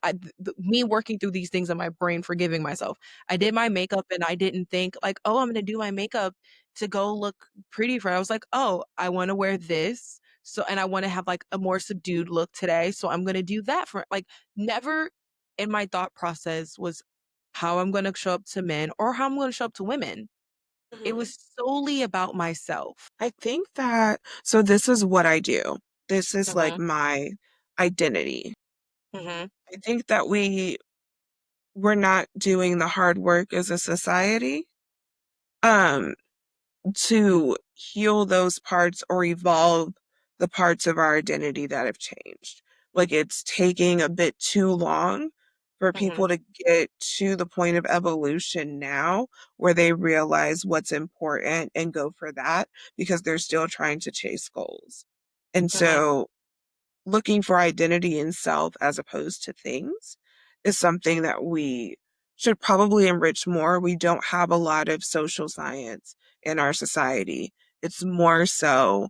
me working through these things in my brain, forgiving myself. I did my makeup and I didn't think like, "Oh, I'm gonna do my makeup to go look pretty for it." I was like, "Oh, I wanna wear this, so and I wanna have, like, a more subdued look today, so I'm gonna do that for," like, never in my thought process was how I'm gonna show up to men or how I'm gonna show up to women. It mhm. was solely about myself. I think that so this is what I do. This is like Mhm, my identity. mhm, I think that we're not doing the hard work as a society, um, to heal those parts or evolve the parts of our identity that have changed. Like it's taking a bit too long for mhm, people to get to the point of evolution now where they realize what's important and go for that because they're still trying to chase goals. And mhm. so looking for identity in self as opposed to things is something that we should probably enrich more. We don't have a lot of social science in our society. It's more so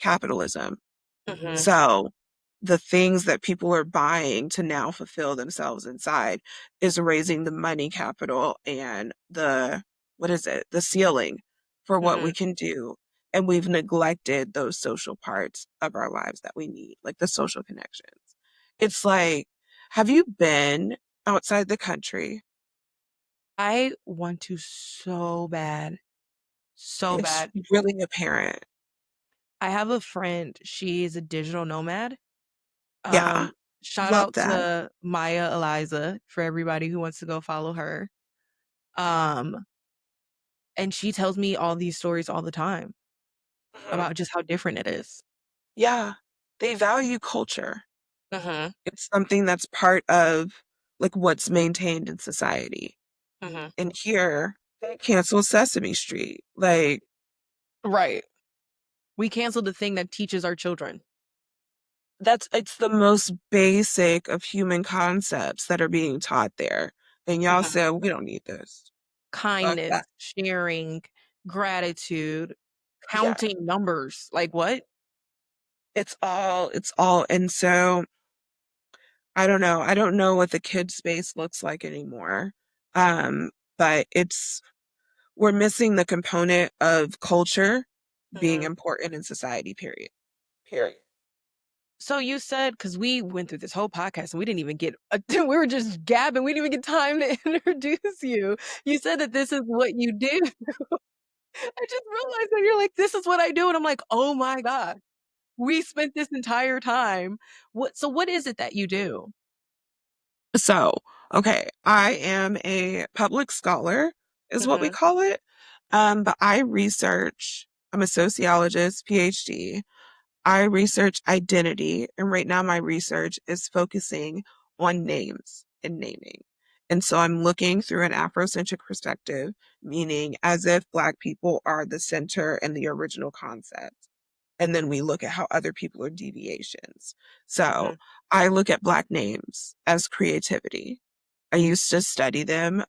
capitalism. Mhm, So the things that people are buying to now fulfill themselves inside is raising the money capital and the, what is it, the ceiling for what mhm. we can do. And we've neglected those social parts of our lives that we need, like the social connections. It's like, have you been outside the country? I want to so bad, so It's bad. really apparent. I have a friend, she's a digital nomad. Yeah. Um, Shout Love out that. to Maya Eliza for everybody who wants to go follow her. Um, and she tells me all these stories all the time Mhm. about just how different it is. Yeah. They value culture. Mhm, It's something that's part of, like, what's maintained in society. mhm. And here, they cancel Sesame Street. Like, Right. We canceled the thing that teaches our children. it's the most basic of human concepts that are being taught there. And y'all Mhm. said, "We don't need this. Fuck Kindness, that." sharing, gratitude, Yeah. counting numbers. Like, what? It's all and so, I don't know. I don't know what the kid space looks like anymore. But we're missing the component of culture being Mhm. important in society, period. Period. So you said, because we went through this whole podcast and we didn't even get we were just gabbing, we didn't even get time to introduce you. You said that this is what you do. I just realized that you're like, "This is what I do," and I'm like, "Oh my god, we spent this entire time." What is it that you do? So, okay, I am a public scholar, is what we Mhm, call it. But I'm a sociologist, PhD. I research identity, and right now my research is focusing on names and naming. And so I'm looking through an Afrocentric perspective, meaning as if Black people are the center and the original concept. And then we look at how other people are deviations. So mhm, I look at Black names as creativity. I used to study them.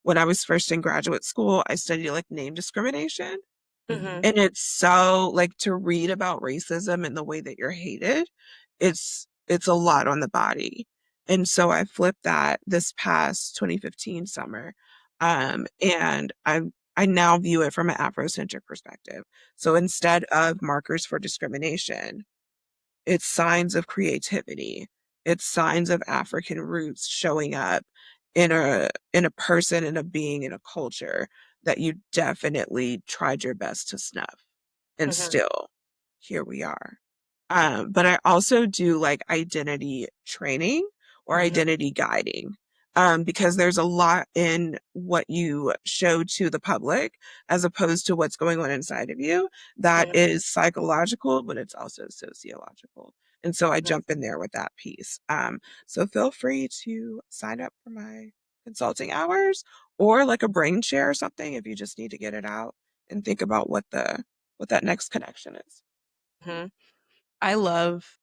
When I was first in graduate school, I studied like name discrimination. mhm, And it's so like to read about racism and the way that you're hated, it's a lot on the body. And so I flipped that this past 2015 summer. And I now view it from an Afrocentric perspective. So instead of markers for discrimination, it's signs of creativity. It's signs of African roots showing up in a person, in a being, in a culture that you definitely tried your best to snuff. And mhm, still, here we are. But I also do like identity training or mhm, identity guiding. Because there's a lot in what you show to the public as opposed to what's going on inside of you that mhm, is psychological, but it's also sociological. And so I Mhm. jump in there with that piece. So feel free to sign up for my consulting hours or like a brain share or something if you just need to get it out and think about what that next connection is. Mhm. I love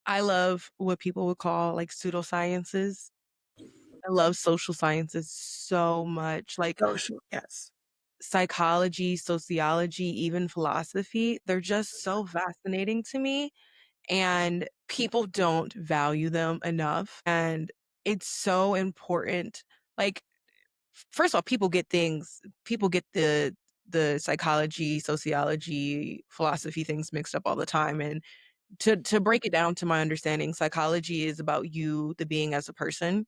I love what people would call like pseudosciences. I love social sciences so much. Like Social, yes. psychology, sociology, even philosophy, they're just so fascinating to me and people don't value them enough. And it's so important. Like, first of all, people get the psychology, sociology, philosophy things mixed up all the time. And to break it down to my understanding, psychology is about you, the being as a person,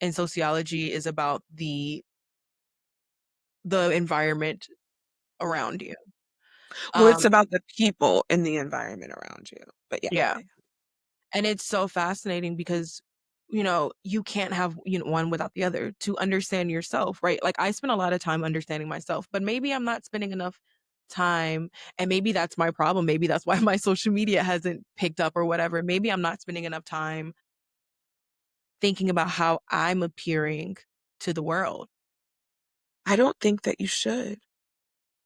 and sociology is about the environment around you. Well, it's Um, about the people in the environment around you. But yeah, yeah. yeah. And it's so fascinating because, you can't have, one without the other to understand yourself, right? Like I spend a lot of time understanding myself, but maybe I'm not spending enough time and maybe that's my problem. Maybe that's why my social media hasn't picked up or whatever. Maybe I'm not spending enough time thinking about how I'm appearing to the world. I don't think that you should.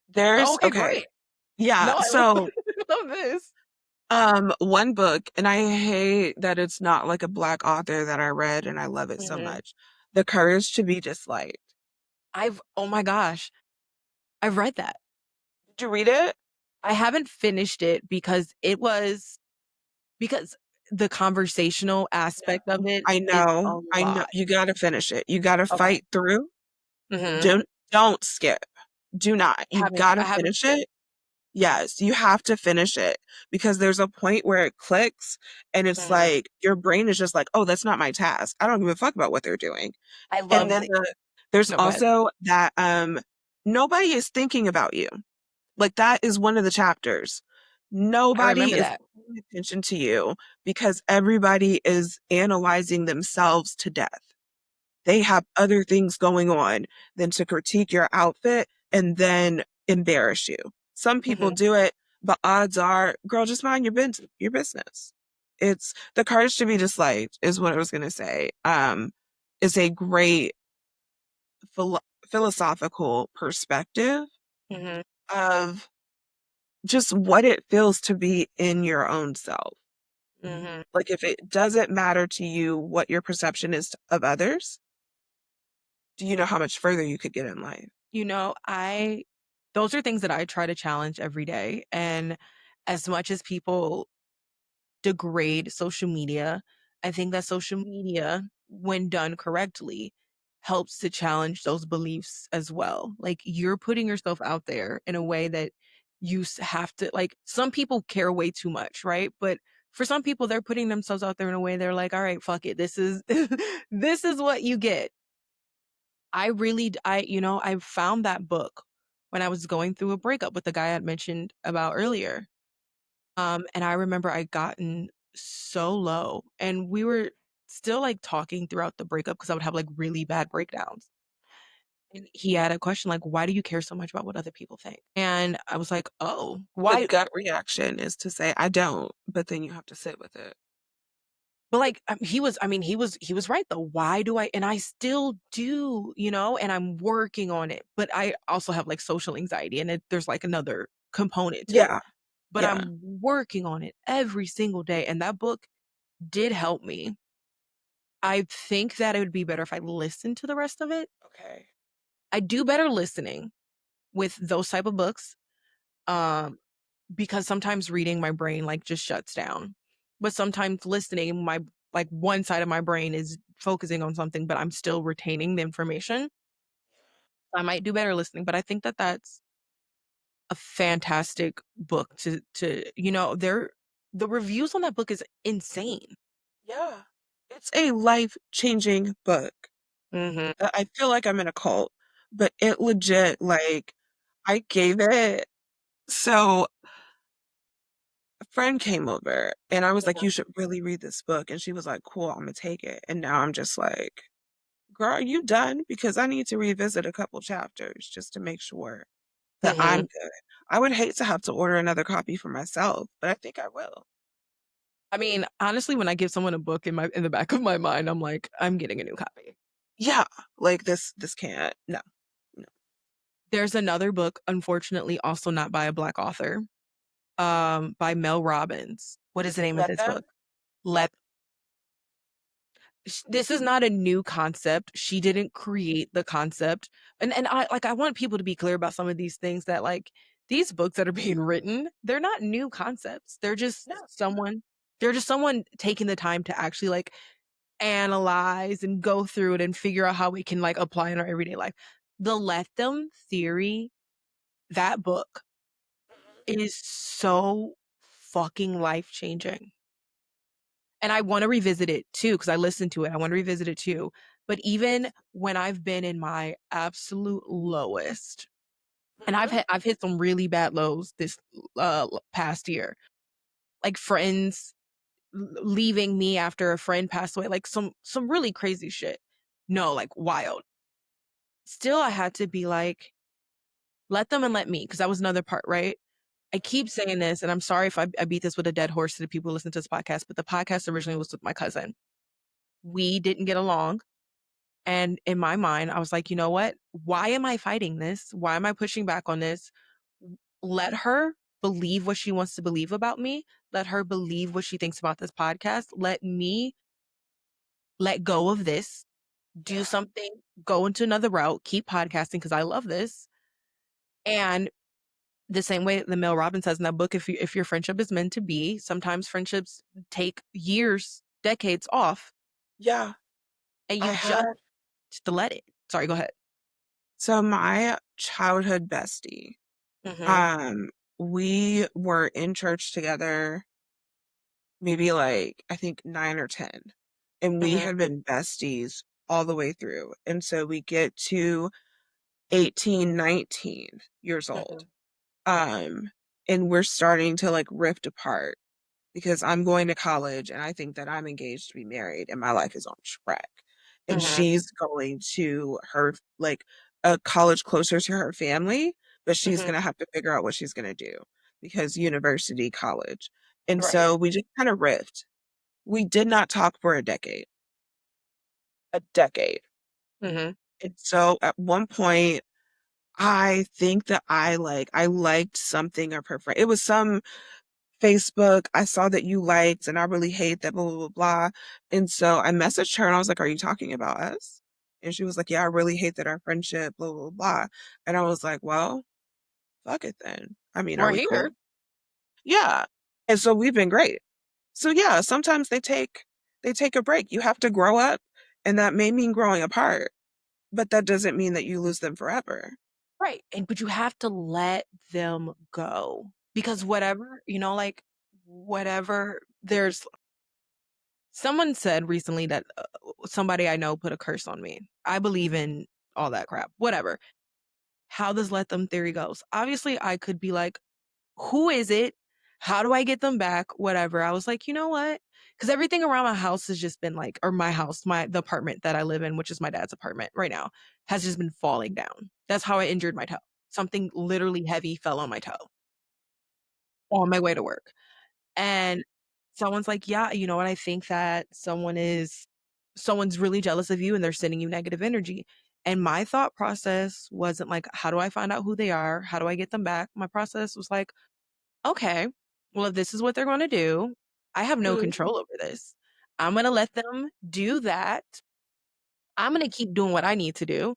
There's Okay, okay. great. Yeah, No, I love, so love this. one book, and I hate that it's not like a black author that I read and I love it so Mhm. much. The Courage to be Disliked. Oh my gosh, I've read that. Did you read it? I haven't finished it because the conversational aspect of No. it I is a know. I know. lot. You gotta finish it. You gotta Okay. fight through. Mhm. Don't skip. Do not. You I gotta haven't finish skipped. it. Yes, you have to finish it because there's a point where it clicks and it's Mhm. like your brain is just like, "Oh, that's not my task. I don't give a fuck about what they're doing." I And love then the there's No, go ahead. also that nobody is thinking about you. Like that is one of the chapters. I Nobody remember is that. paying attention to you because everybody is analyzing themselves to death. They have other things going on than to critique your outfit and then embarrass you. Some people Mhm. do it, but odds are, girl, just mind your business. It's the courage to be disliked is what I was gonna say. Is a great philo- philosophical perspective Mhm. of just what it feels to be in your own self. Mhm. Like if it doesn't matter to you what your perception is of others, do you know how much further you could get in life? I those are things that I try to challenge every day, and as much as people degrade social media. I think that social media, when done correctly, helps to challenge those beliefs as well. Like you're putting yourself out there in a way that have to, like, some people care way too much, right? But for some people, they're putting themselves out there in a way they're like, all right, fuck it. This is, this is what you get. I found that book when I was going through a breakup with the guy I'd mentioned about earlier. And I remember I gotten so low and we were still like talking throughout the breakup because I would have like really bad breakdowns. And he had a question like, why do you care so much about what other people think? And I was like, oh, The why? gut reaction is to say, I don't, but then you have to sit with it. But like he was right though. Why do I? And I still do, and I'm working on it. But I also have like social anxiety and there's like another component to it. Yeah, But yeah. I'm working on it every single day. And that book did help me. I think that it would be better if I listened to the rest of it. Okay. I do better listening with those type of books, um, because sometimes reading my brain, like, just shuts down. But sometimes listening, one side of my brain is focusing on something, but I'm still retaining the information. I might do better listening, but I think that that's a fantastic book the reviews on that book is insane. Yeah. It's a life-changing book. Mhm, I feel like I'm in a cult, but it legit, like, I gave it so a friend came over and I was like, mhm, "You should really read this book." And she was like, "Cool, Imma take it." And now I'm just like, "Girl, are you done? Because I need to revisit a couple chapters just to make sure that I'm mhm. good." I would hate to have to order another copy for myself, but I think I will. I mean, honestly, when I give someone a book in the back of my mind, I'm like, I'm getting a new copy. Yeah, like this can't. No, no. There's another book, unfortunately, also not by a Black author, by Mel Robbins. What is the name of Let this book? them. Let This is not a new concept. She didn't create the concept. And I want people to be clear about some of these things that like these books that are being written, they're not new concepts. No. They're just someone taking the time to actually like analyze and go through it and figure out how we can like apply in our everyday life. The Let Them theory, that book is so fucking life changing. And I wanna revisit it too, because I listened to it. I wanna revisit it too. But even when I've been in my absolute lowest, and Mhm. I've hit some really bad lows this, past year, like friends leaving me after a friend passed away, like some really crazy shit. No, like wild. Still, I had to be like, "Let them and let me," because that was another part, right? I keep saying this, and I'm sorry if I beat this with a dead horse to the people who listen to this podcast, but the podcast originally was with my cousin. We didn't get along. And in my mind, I was like, you know what? Why am I fighting this? Why am I pushing back on this? Let her believe what she wants to believe about me. Let her believe what she thinks about this podcast. Let me let go of this, do Yeah. something, go into another route, keep podcasting because I love this. And the same way that Mel Robbins says in that book, if your friendship is meant to be, sometimes friendships take years, decades off, Yeah. and I you just had to let it. Sorry, go ahead. so my childhood bestie, Mhm, um, we were in church together maybe like I think 9 or 10. And we mhm, had been besties all the way through. And so we get to 18, 19 years old. mhm, Um, and we're starting to like rift apart because I'm going to college and I think that I'm engaged to be married and my life is on track. And mhm, she's going to her like a college closer to her family, but she's mhm. going to have to figure out what she's going to do because university, college. And Right. so we just kind of rift. We did not talk for a decade. A decade. Mhm, And so at one point, I think that I liked something of her friend. It was some Facebook I saw that you liked, and I really hate that, blah, blah, blah, blah. And so I messaged her and I was like, "Are you talking about us?" And she was like, "Yeah, I really hate that our friendship, blah, blah, blah." And I was like, "Well, fuck it then. I mean, are we're we cool?" here. Yeah. And so we've been great. So yeah, sometimes they take a break. You have to grow up, and that may mean growing apart, but that doesn't mean that you lose them forever. Right, and but you have to let them go because whatever, like, whatever there's someone said recently that, somebody I know put a curse on me. I believe in all that crap, whatever. How this let them theory goes. Obviously, I could be like, "Who is it? How do I get them back?" Whatever. I was like, "You know what?" Because everything around my house has just been like or my house, the apartment that I live in, which is my dad's apartment right now, has just been falling down. That's how I injured my toe. Something literally heavy fell on my toe on my way to work. And someone's like, "Yeah, you know what? I think that someone's really jealous of you and they're sending you negative energy." And my thought process wasn't like, "How do I find out who they are? How do I get them back?" My process was like, okay, well, if this is what they're gonna do, I have no Mhm. control over this. I'm gonna let them do that. I'm gonna keep doing what I need to do.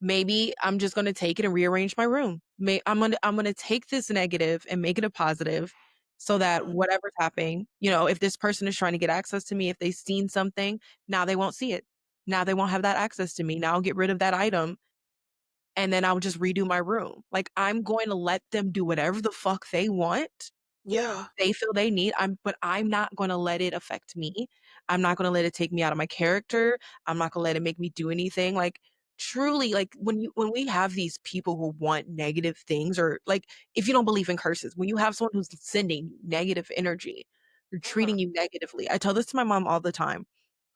Maybe I'm just gonna take it and rearrange my room. I'm gonna take this negative and make it a positive so that whatever's happening, if this person is trying to get access to me, if they've seen something, now they won't see it. Now they won't have that access to me. Now I'll get rid of that item and then I'll just redo my room. Like I'm going to let them do whatever the fuck they want Yeah. they feel they need. But I'm not gonna let it affect me. I'm not gonna let it take me out of my character. I'm not gonna let it make me do anything. Like truly, like when we have these people who want negative things, or like if you don't believe in curses, when you have someone who's sending negative energy, or Mhm. treating you negatively. I tell this to my mom all the time.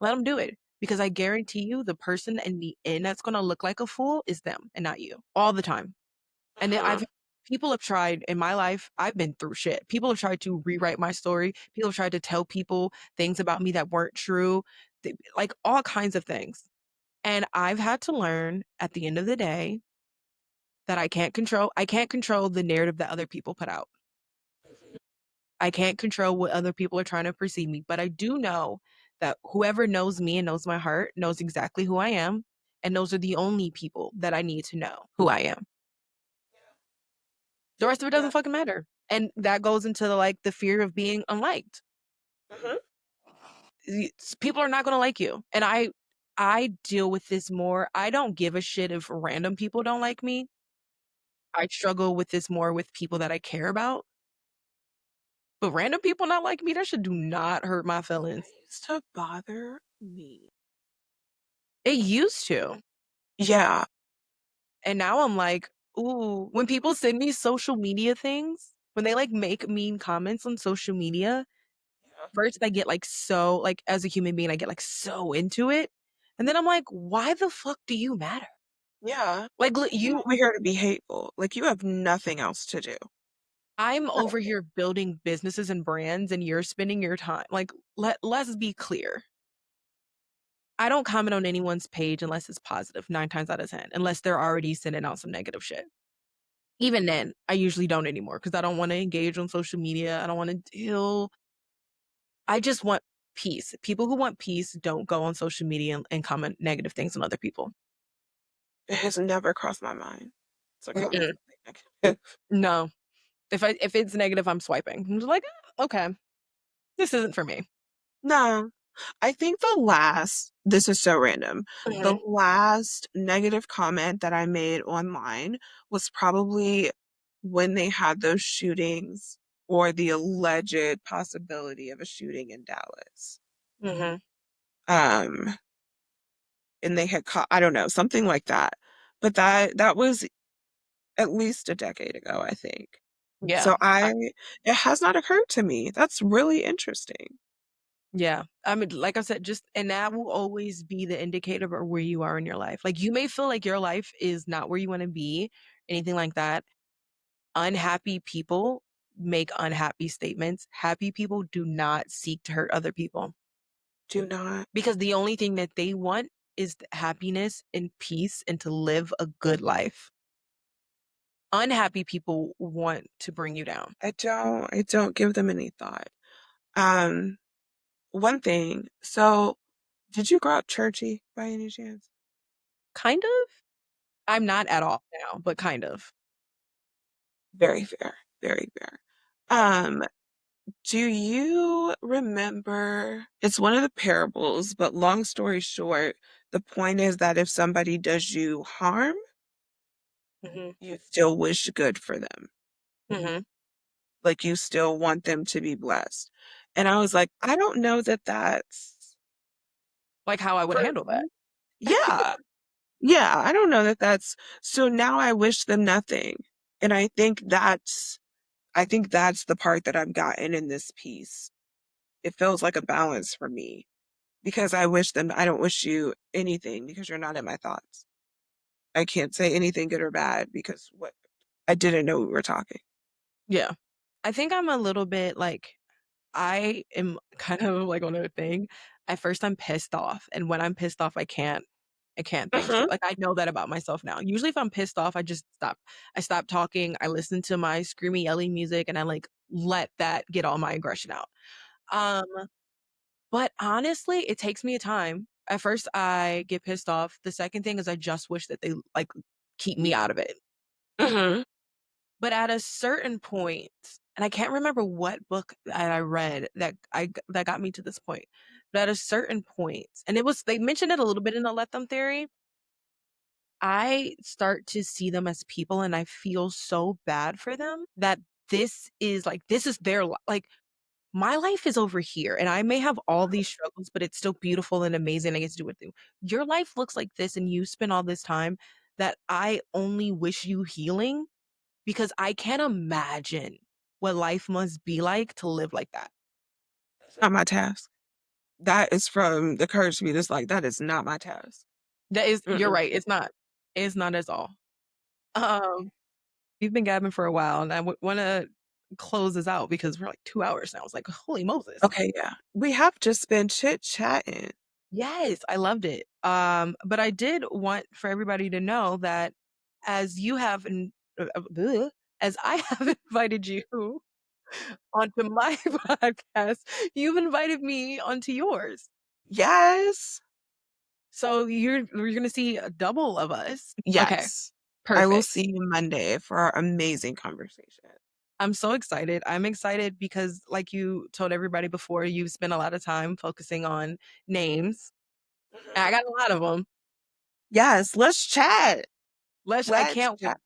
Let them do it. Because I guarantee you the person in the end that's gonna look like a fool is them and not you. All the time. And I've Mhm. people have tried in my life, I've been through shit. People have tried to rewrite my story. People have tried to tell people things about me that weren't true, like all kinds of things. And I've had to learn at the end of the day that I can't control the narrative that other people put out. I can't control what other people are trying to perceive me, but I do know that whoever knows me and knows my heart knows exactly who I am, and those are the only people that I need to know who I am. The rest of it Yeah. doesn't fucking matter. And that goes into like the fear of being unliked. Mhm. People are not going to like you. And I deal with this more. I don't give a shit if random people don't like me. I struggle with this more with people that I care about. But random people not like me, that should do not hurt my That feelings. used to bother me. It used to. Yeah. And now I'm like, ooh, when people send me social media things, when they like make mean comments on social media, Yeah. first I get like so like as a human being, I get like so into it. And then I'm like, why the fuck do you matter? Yeah. Like I'm you over here to be hateful. Like, you have nothing else to do. I'm over Nothing. here building businesses and brands and you're spending your time. Like let's be clear. I don't comment on anyone's page unless it's positive, 9 times out of 10, unless they're already sending out some negative shit. Even then, I usually don't anymore because I don't want to engage on social media. I don't want to deal. I just want peace. People who want peace don't go on social media and comment negative things on other people. It has never crossed my mind to comment Mm-mm. something negative. No. If it's negative, I'm swiping. I'm just like, okay, this isn't for me. No. I think this is so random. The Mhm. last negative comment that I made online was probably when they had those shootings or the alleged possibility of a shooting in Dallas. Mhm. Um, and they had caught, I don't know, something like that. But that was at least a decade ago, I think. Yeah. So it has not occurred to me. That's really interesting. Yeah. I mean, like I said, just and that will always be the indicator of where you are in your life. Like you may feel like your life is not where you want to be, anything like that. Unhappy people make unhappy statements. Happy people do not seek to hurt other people Do not. because the only thing that they want is happiness and peace and to live a good life. Unhappy people want to bring you down. I don't give them any thought. Um, One thing, so did you grow up churchy by any chance? Kind of. I'm not at all now, but kind of. Very fair, very fair. Um, do you remember, it's one of the parables, but long story short, the point is that if somebody does you harm, Mhm. you still wish good for them. Mhm. Like you still want them to be blessed. And I was like, I don't know that that's Like how I would for handle that. me. Yeah. Yeah, I don't know that that's so now I wish them nothing. And I think that's the part that I've gotten in this piece. It feels like a balance for me because I don't wish you anything because you're not in my thoughts. I can't say anything good or bad because what I didn't know we were talking. Yeah. I think I'm a little bit like I am kind of like on a thing. At first I'm pissed off, and when I'm pissed off, I can't think Mhm. straight. Like I know that about myself now. Usually if I'm pissed off, I just stop. I stop talking. I listen to my screamy yelly music and I like let that get all my aggression out. Um, but honestly, it takes me a time. At first I get pissed off. The second thing is I just wish that they like keep me out of it. Mhm. But at a certain point, and I can't remember what book that I read that got me to this point, but at a certain point, and it was they mentioned it a little bit in the Let Them theory, I start to see them as people and I feel so bad for them that this is their like my life is over here and I may have all these struggles, but it's still beautiful and amazing. I get to do with you. Your life looks like this and you spend all this time that I only wish you healing because I can't imagine what life must be like to live like that. It's not my task. That is from the Courage to Be Just Like, that is not my task. That is you're Mm-mm. right, it's not. It's not at all. Um, We've been gabbing for a while, and I want to close this out because we're like 2 hours now. It's like, holy Moses. Okay, yeah. We have just been chit-chatting. Yes, I loved it. But I did want for everybody to know that as you have, bleh, as I have invited you onto my podcast, you've invited me onto yours. Yes. So you're gonna see a double of us. Okay, Yes. I will perfect. see you Monday for our amazing conversation. I'm so excited. I'm excited because, like you told everybody before, you spent a lot of time focusing on names. And I Mhm. got a lot of them. Yes, let's chat. I Let's can't wait. chat.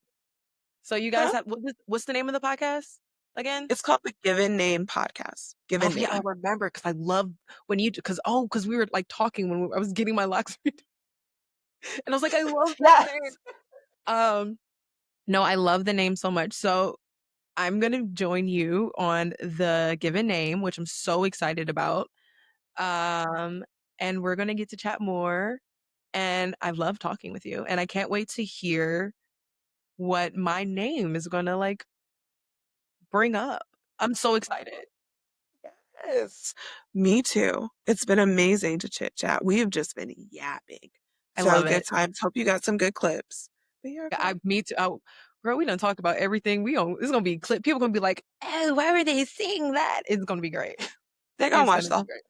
So you guys Huh? have what's the name of the podcast again? It's called the Given Name Podcast. Oh Given yeah, I Name. remember because I love when you because we were like talking when I was getting my locks redone, and I was like, I love that Yes. name. Um, no, I love the name so much. So I'm gonna join you on the given name, which I'm so excited about. Um, and we're gonna get to chat more. And I love talking with you, and I can't wait to hear what my name is gonna like bring up. I'm so excited. Yes. Me too. It's been amazing to chit chat. We have just been yapping. I So love good it. times. Hope you got some good clips. But you're okay. Me too. Oh, girl, we done talked about everything. It's gonna be clip. People gonna be like, "Oh, why were they saying that?" It's gonna be great. They're gonna It's watch gonna be the great.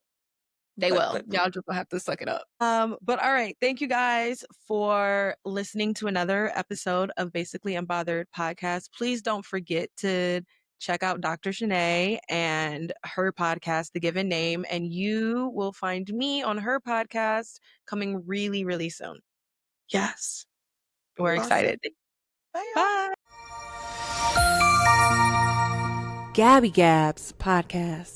They clip, will. clip, clip. Y'all just gonna have to suck it up. But all right. Thank you guys for listening to another episode of Basically Unbothered podcast. Please don't forget to check out Dr. Shanae and her podcast, The Given Name, and you will find me on her podcast coming really, really soon. Yes. We're Awesome. excited. Bye, y'all. Bye. Gabby Gabs podcast.